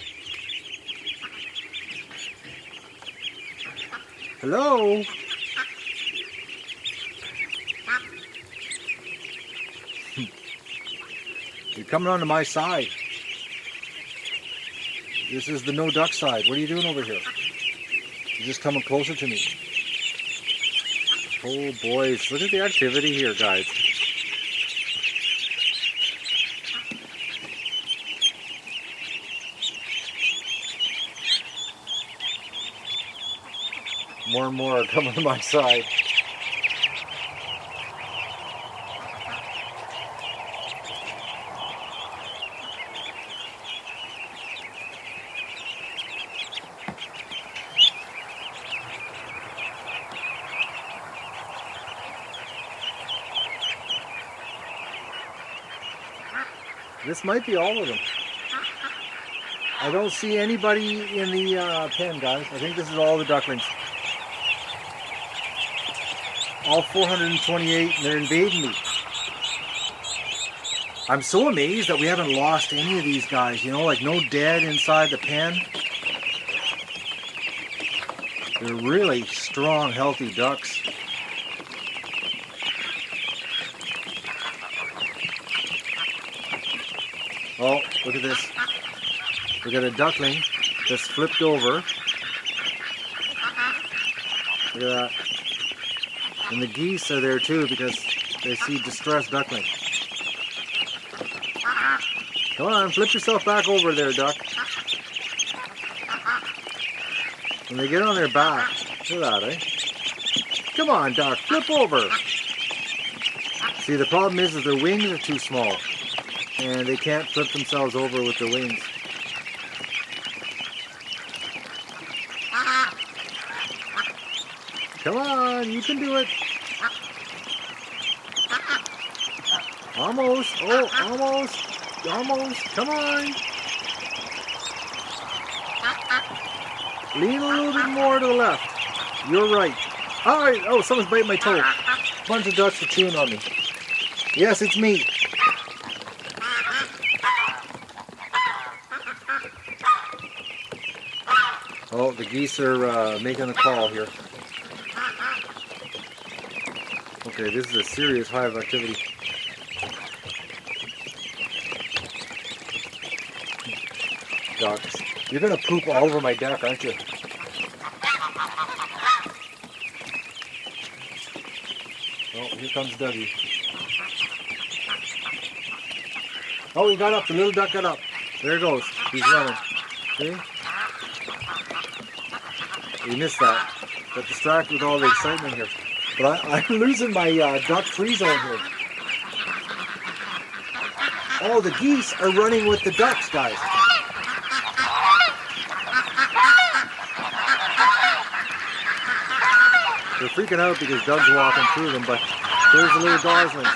Hello. You're coming onto my side. This is the no duck side. What are you doing over here? You're just coming closer to me. Oh boys, look at the activity here, guys. More and more are coming to my side. This might be all of them. I don't see anybody in the pen, guys. I think this is all the ducklings. All 428, and they're invading me. I'm so amazed that we haven't lost any of these guys, you know, like no dead inside the pen. They're really strong, healthy ducks. Oh, look at this. We got a duckling that's flipped over. Look at that. And the geese are there too because they see distressed duckling. Come on, flip yourself back over there, duck. When they get on their back, look at that, eh? Come on, duck, flip over. See, the problem is their wings are too small. And they can't flip themselves over with their wings. Come on, you can do it. Almost. Oh, almost. Almost. Come on. Lean a little bit more to the left. You're right. All right. Oh, someone's biting my toe. A bunch of ducks are chewing on me. Yes, it's me. Oh, the geese are making a call here. Okay, this is a serious hive activity. Ducks. You're gonna poop all over my deck, aren't you? Oh, here comes Dougie. Oh, he got up. The little duck got up. There it goes. He's running. See? You missed that. Got distracted with all the excitement here. But I'm losing my duck free zone here. Oh, the geese are running with the ducks, guys. They're freaking out because Doug's walking through them, but there's the little goslings.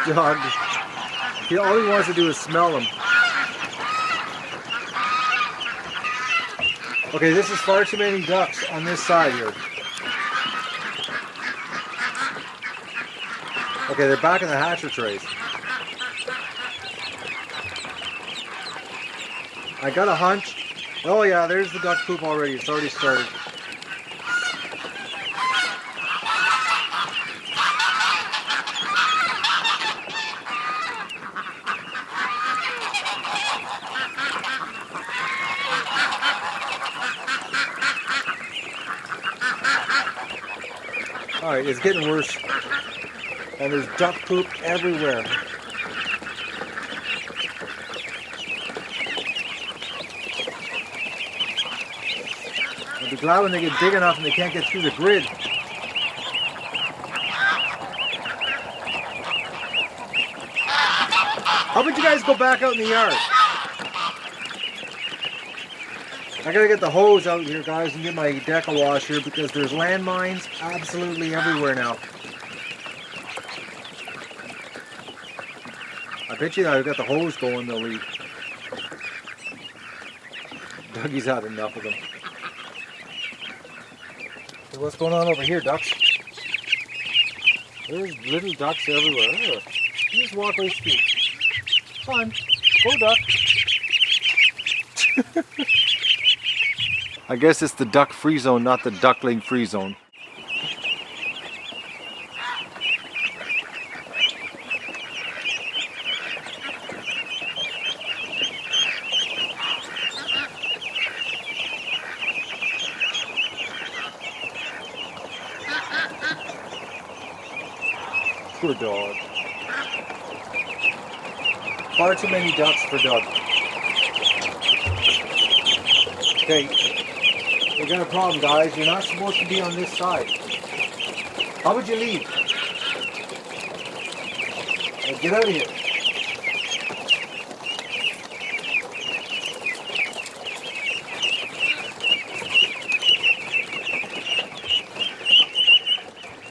Doug, all he wants to do is smell them. Okay, this is far too many ducks on this side here. Okay, they're back in the hatcher trays. I got a hunch. Oh yeah, there's the duck poop already. It's already started. Alright, it's getting worse. And there's duck poop everywhere. I'll be glad when they get big enough and they can't get through the grid. How about you guys go back out in the yard? I gotta get the hose out here, guys, and get my deck a wash here because there's landmines absolutely everywhere now. I bet you I've got the hose going, they'll leave. Dougie's had enough of them. So what's going on over here, ducks? There's little ducks everywhere. Look, you just walk right through. Fun. Go, duck. I guess it's the duck free zone, not the duckling free zone. Poor dog. Far too many ducks for Doug. Okay, we got a problem, guys. You're not supposed to be on this side. How would you leave? Now get out of here.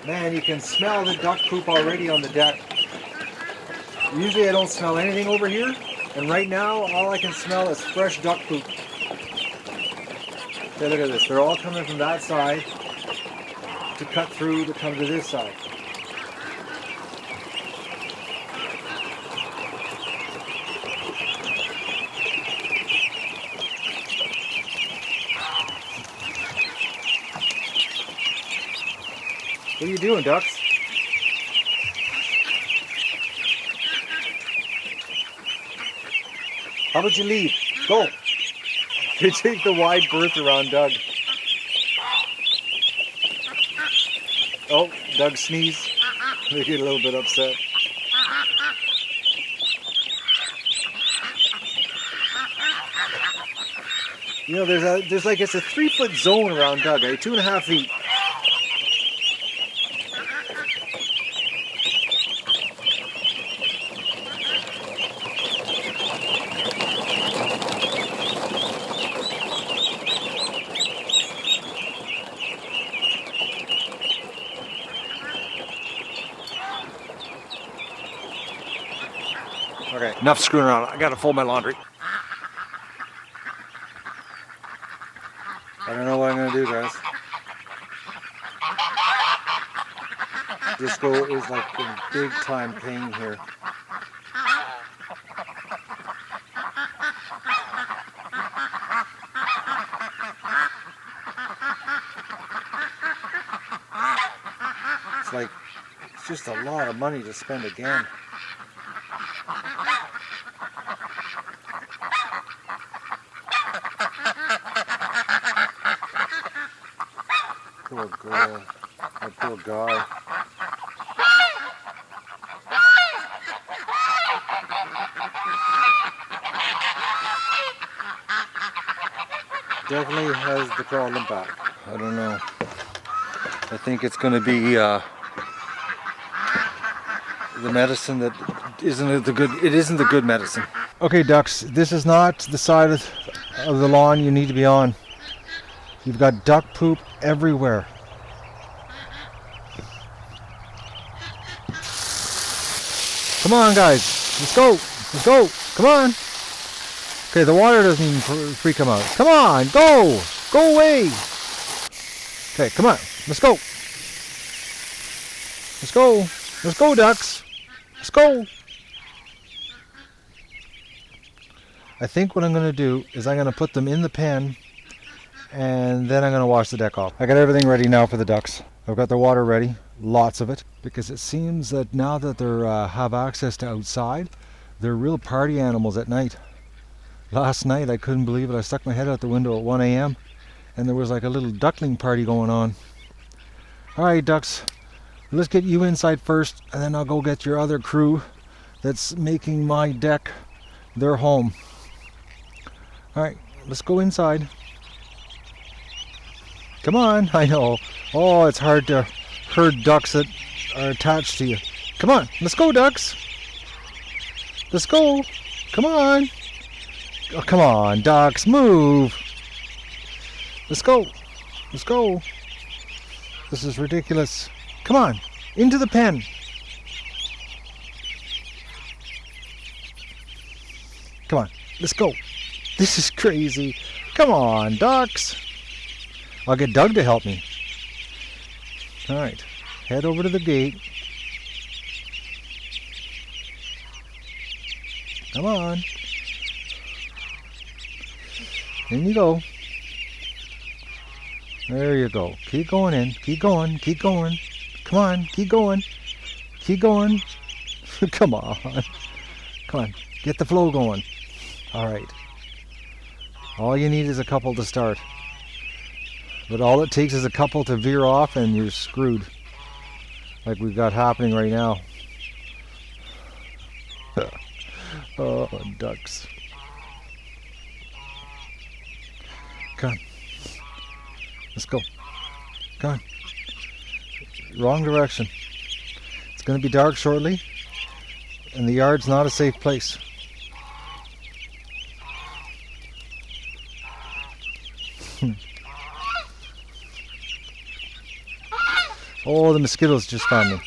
Man, you can smell the duck poop already on the deck. Usually I don't smell anything over here, and right now all I can smell is fresh duck poop. Okay, look at this. They're all coming from that side to cut through to come to this side. What are you doing, ducks? How about you leave? Go! They take the wide berth around Doug. Oh, Doug sneezed. They get a little bit upset. You know, there's like it's a 3-foot zone around Doug, right? 2.5 feet. Okay, enough screwing around. I gotta fold my laundry. I don't know what I'm gonna do, guys. Disco is like in big time pain here. It's like, it's just a lot of money to spend again. Poor girl, that poor guy. Definitely has the problem back. I don't know. I think it's going to be the medicine that isn't the good. It isn't the good medicine. Okay, ducks, this is not the side of the lawn you need to be on. You've got duck poop everywhere. Come on, guys. Let's go. Let's go. Come on. Okay, the water doesn't even freak them out. Come on, go. Go away. Okay, come on. Let's go. Let's go. Let's go, ducks. Let's go. I think what I'm going to do is I'm going to put them in the pen and then I'm going to wash the deck off. I got everything ready now for the ducks. I've got the water ready, lots of it, because it seems that now that they have access to outside, they're real party animals at night. Last night I couldn't believe it. I stuck my head out the window at 1 a.m. and there was like a little duckling party going on. Alright, ducks, let's get you inside first and then I'll go get your other crew that's making my deck their home. Alright, let's go inside. Come on, I know. Oh, it's hard to herd ducks that are attached to you. Come on, let's go, ducks. Let's go. Come on. Oh, come on, ducks, move. Let's go. Let's go. This is ridiculous. Come on, into the pen. Come on, let's go. This is crazy. Come on, ducks. I'll get Doug to help me. Alright, head over to the gate. Come on. In you go. There you go. Keep going in. Keep going. Keep going. Come on. Keep going. Keep going. Come on. Come on. Get the flow going. Alright. All you need is a couple to start. But all it takes is a couple to veer off and you're screwed. Like we've got happening right now. Oh, ducks. Come on. Let's go. Come on. Wrong direction. It's going to be dark shortly. And the yard's not a safe place. Oh, the mosquitoes just found me.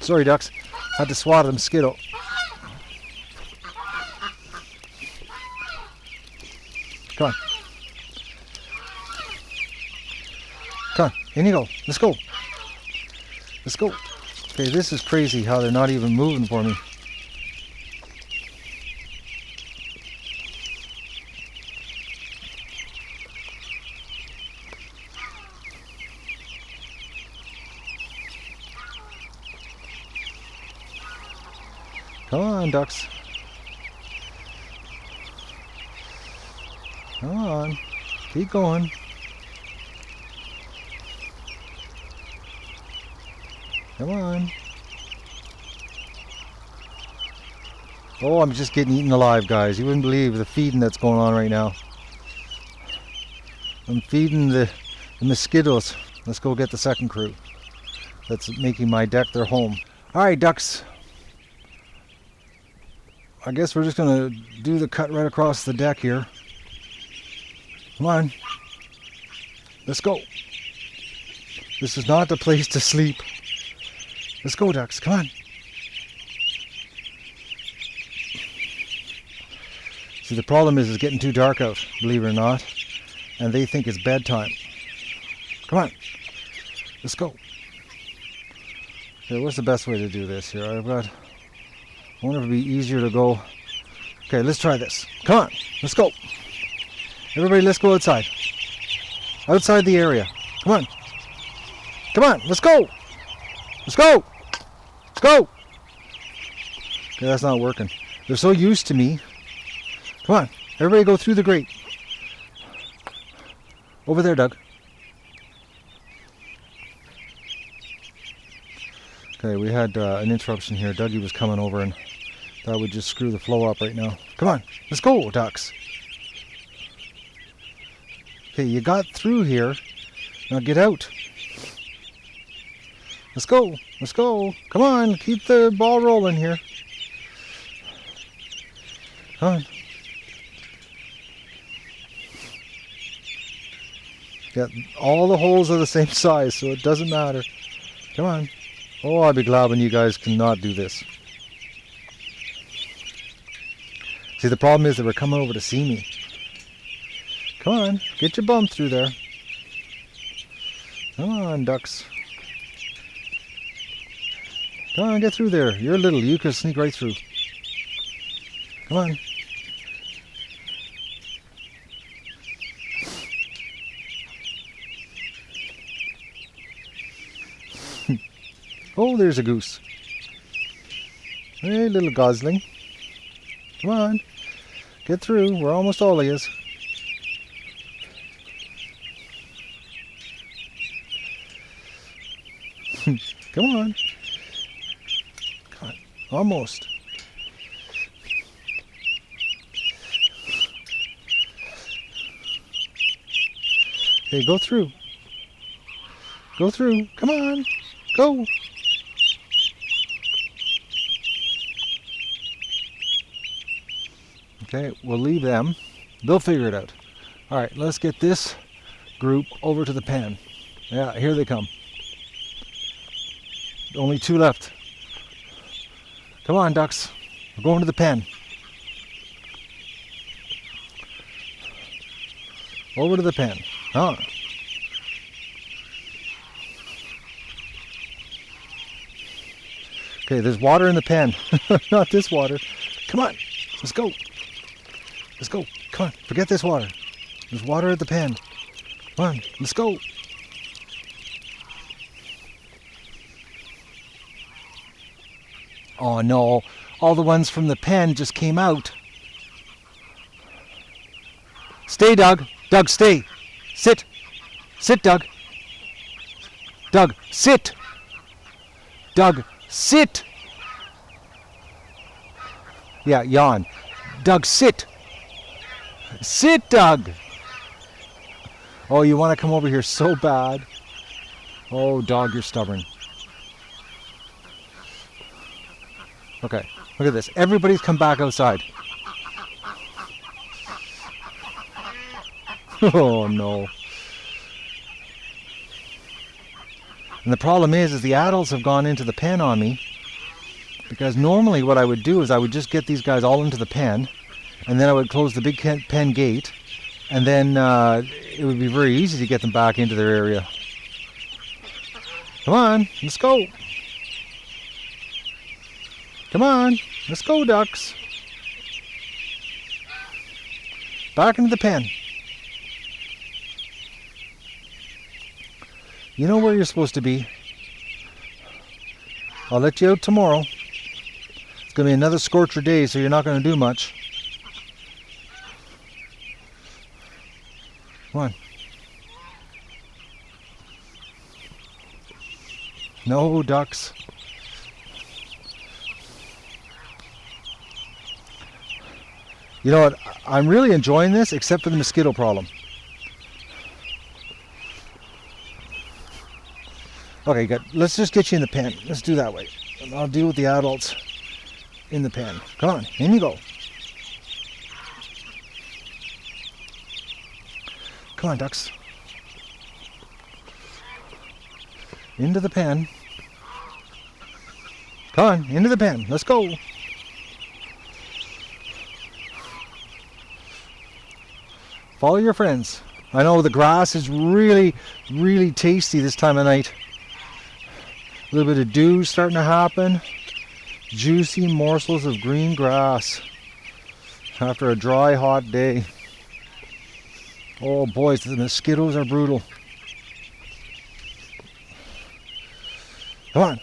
Sorry, ducks. Had to swat a mosquito. Come on. Come on. In you go. Let's go. Let's go. Okay, this is crazy how they're not even moving for me. Come on, ducks. Come on. Keep going. Come on. Oh, I'm just getting eaten alive, guys. You wouldn't believe the feeding that's going on right now. I'm feeding the mosquitoes. Let's go get the second crew that's making my deck their home. Alright, ducks. I guess we're just going to do the cut right across the deck here. Come on. Let's go. This is not the place to sleep. Let's go, ducks. Come on. See, the problem is it's getting too dark out, believe it or not. And they think it's bedtime. Come on. Let's go. Okay, what's the best way to do this here? I wonder if it'd be easier to go. Okay, let's try this. Come on, let's go. Everybody, let's go outside. Outside the area. Come on. Come on, let's go. Let's go. Let's go. Okay, that's not working. They're so used to me. Come on, everybody go through the grate. Over there, Doug. Okay, we had an interruption here. Dougie was coming over and that would just screw the flow up right now. Come on, let's go, ducks. Okay, you got through here. Now get out. Let's go. Let's go. Come on. Keep the ball rolling here. Come on. Yeah, all the holes are the same size, so it doesn't matter. Come on. Oh, I'd be glad when you guys cannot do this. See, the problem is they were coming over to see me. Come on, get your bum through there. Come on, ducks. Come on, get through there. You're little, you can sneak right through. Come on. Oh, there's a goose. Hey, little gosling. Come on. Get through. We're almost all of yous. Come on. Come on. Almost. Okay, go through. Go through. Come on. Go. Okay, we'll leave them. They'll figure it out. All right, let's get this group over to the pen. Yeah, here they come. Only 2 left. Come on, ducks. We're going to the pen. Over to the pen. Huh. Okay, there's water in the pen. Not this water. Come on. Let's go. Let's go. Come on. Forget this water. There's water at the pen. Come on. Let's go. Oh no. All the ones from the pen just came out. Stay, Doug. Doug, stay. Sit. Sit, Doug. Doug, sit. Doug, sit. Yeah, yawn. Doug, sit. Sit, Doug. Oh, you want to come over here so bad. Oh, dog, you're stubborn. Okay, look at this. Everybody's come back outside. Oh, no. And the problem is the adults have gone into the pen on me, because normally what I would do is I would just get these guys all into the pen, and then I would close the big pen gate, and then it would be very easy to get them back into their area. Come on, let's go. Come on, let's go, ducks. Back into the pen. You know where you're supposed to be. I'll let you out tomorrow. It's going to be another scorcher day, so you're not going to do much. Come on. No, ducks. You know what? I'm really enjoying this, except for the mosquito problem. Okay, good. Let's just get you in the pen. Let's do that way. And I'll deal with the adults in the pen. Come on, in you go. Come on, ducks. Into the pen. Come on, into the pen. Let's go. Follow your friends. I know the grass is really, really tasty this time of night. A little bit of dew starting to happen. Juicy morsels of green grass after a dry, hot day. Oh boys, the mosquitoes are brutal. Come on.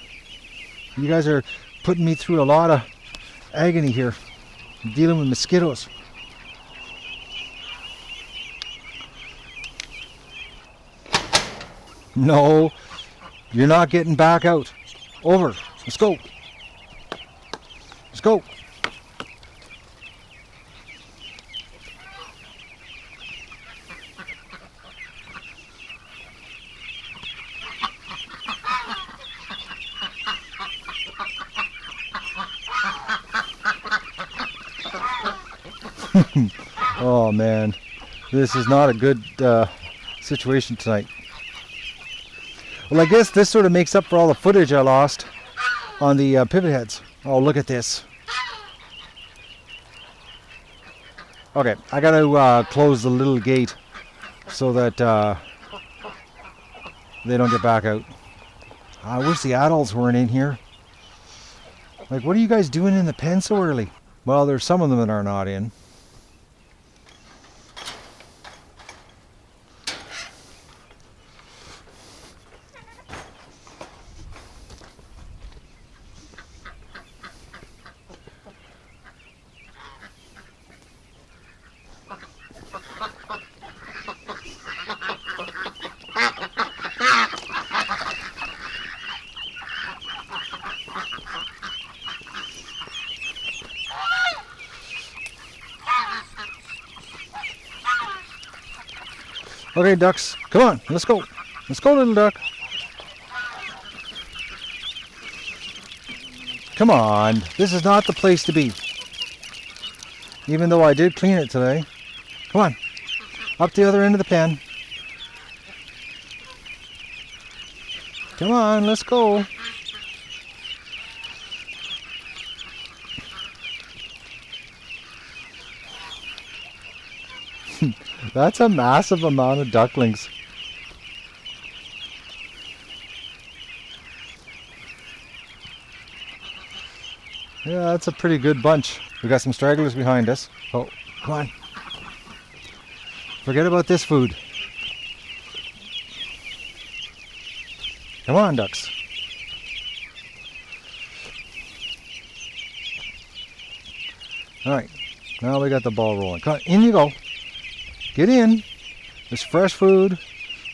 You guys are putting me through a lot of agony here. I'm dealing with mosquitoes. No, you're not getting back out. Over. Let's go. Let's go. Oh man, this is not a good situation tonight. Well, I guess this sort of makes up for all the footage I lost on the pivot heads. Oh, look at this. Okay, I gotta close the little gate so that they don't get back out. I wish the adults weren't in here. Like, what are you guys doing in the pen so early? Well, there's some of them that are not in. Okay, ducks, come on, let's go. Let's go, little duck. Come on, this is not the place to be. Even though I did clean it today. Come on, up the other end of the pen. Come on, let's go. That's a massive amount of ducklings. Yeah, that's a pretty good bunch. We got some stragglers behind us. Oh, come on. Forget about this food. Come on, ducks. All right, now we got the ball rolling. Come on, in you go. Get in. There's fresh food,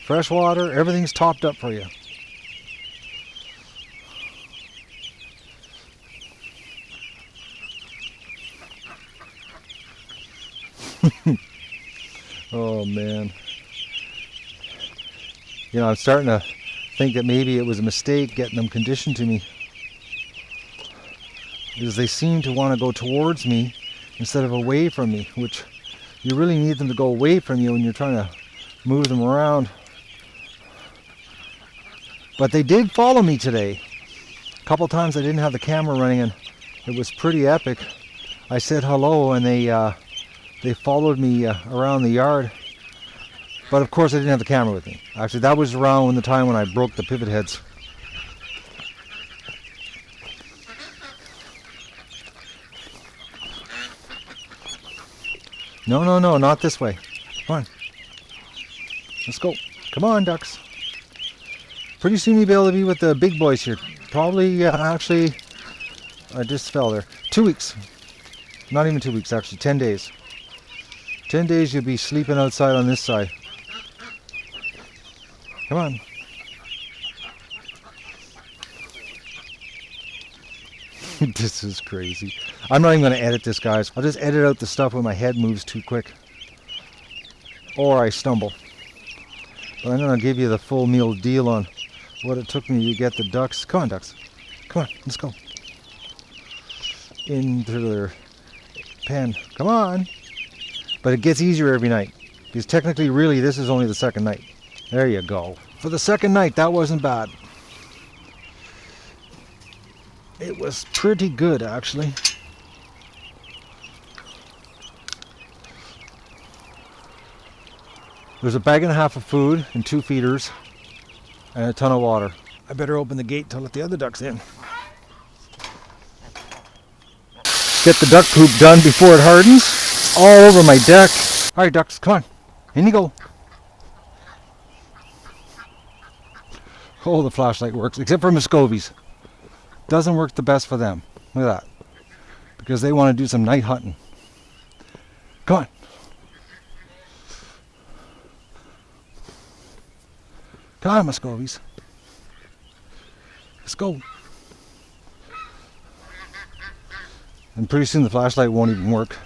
fresh water, everything's topped up for you. Oh man. You know, I'm starting to think that maybe it was a mistake getting them conditioned to me, because they seem to want to go towards me instead of away from me, which you really need them to go away from you when you're trying to move them around. But they did follow me today. A couple times I didn't have the camera running and it was pretty epic. I said hello and they followed me around the yard. But of course I didn't have the camera with me. Actually, that was around the time when I broke the pivot heads. No, no, no, not this way. Come on. Let's go. Come on, ducks. Pretty soon you'll be able to be with the big boys here. Probably, actually, I just fell there. 2 weeks. Not even 2 weeks, actually. 10 days. 10 days you'll be sleeping outside on this side. Come on. This is crazy. I'm not even going to edit this, guys. I'll just edit out the stuff when my head moves too quick. Or I stumble. But I'm going to give you the full meal deal on what it took me to get the ducks. Come on, ducks. Come on, let's go. Into their pen. Come on. But it gets easier every night. Because technically, really, this is only the second night. There you go. For the second night, that wasn't bad. It was pretty good, actually. There's a bag and a half of food and 2 feeders and a ton of water. I better open the gate to let the other ducks in. Get the duck poop done before it hardens. All over my deck. All right, ducks, come on. In you go. Oh, the flashlight works, except for Muscovies. Doesn't work the best for them. Look at that. Because they want to do some night hunting. Come on. Come on, Muscovies. Let's go. And pretty soon the flashlight won't even work.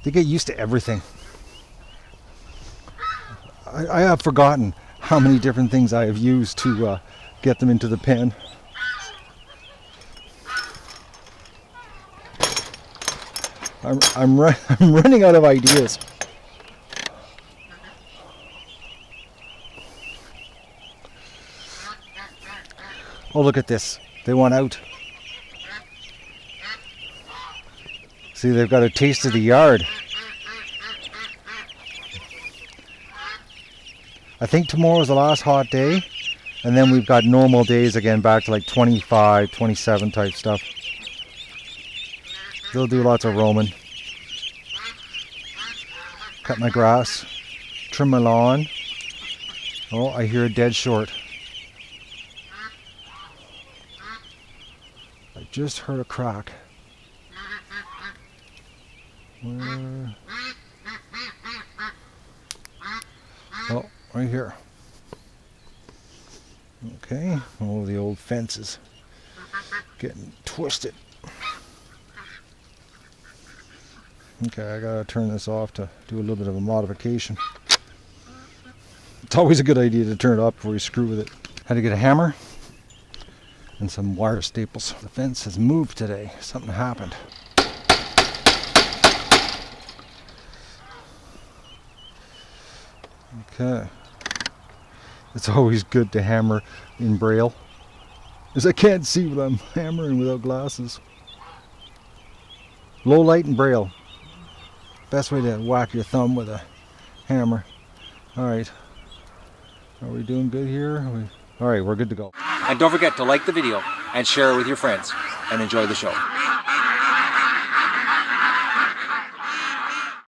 They get used to everything. I have forgotten how many different things I have used to get them into the pen. I'm running out of ideas. Oh, look at this. They want out. See, they've got a taste of the yard. I think tomorrow's the last hot day, and then we've got normal days again, back to like 25, 27 type stuff. They'll do lots of roaming. Cut my grass, trim my lawn. Oh, I hear a dead short. I just heard a crack. Where? Oh, right here. Okay, oh, the old fence is getting twisted. Okay, I gotta turn this off to do a little bit of a modification. It's always a good idea to turn it off before you screw with it. Had to get a hammer and some wire staples. The fence has moved today. Something happened. Okay. It's always good to hammer in braille, as I can't see what I'm hammering without glasses. Low light and braille. Best way to whack your thumb with a hammer. Alright. Are we doing good here? Alright, we're good to go. And don't forget to like the video and share it with your friends, and enjoy the show.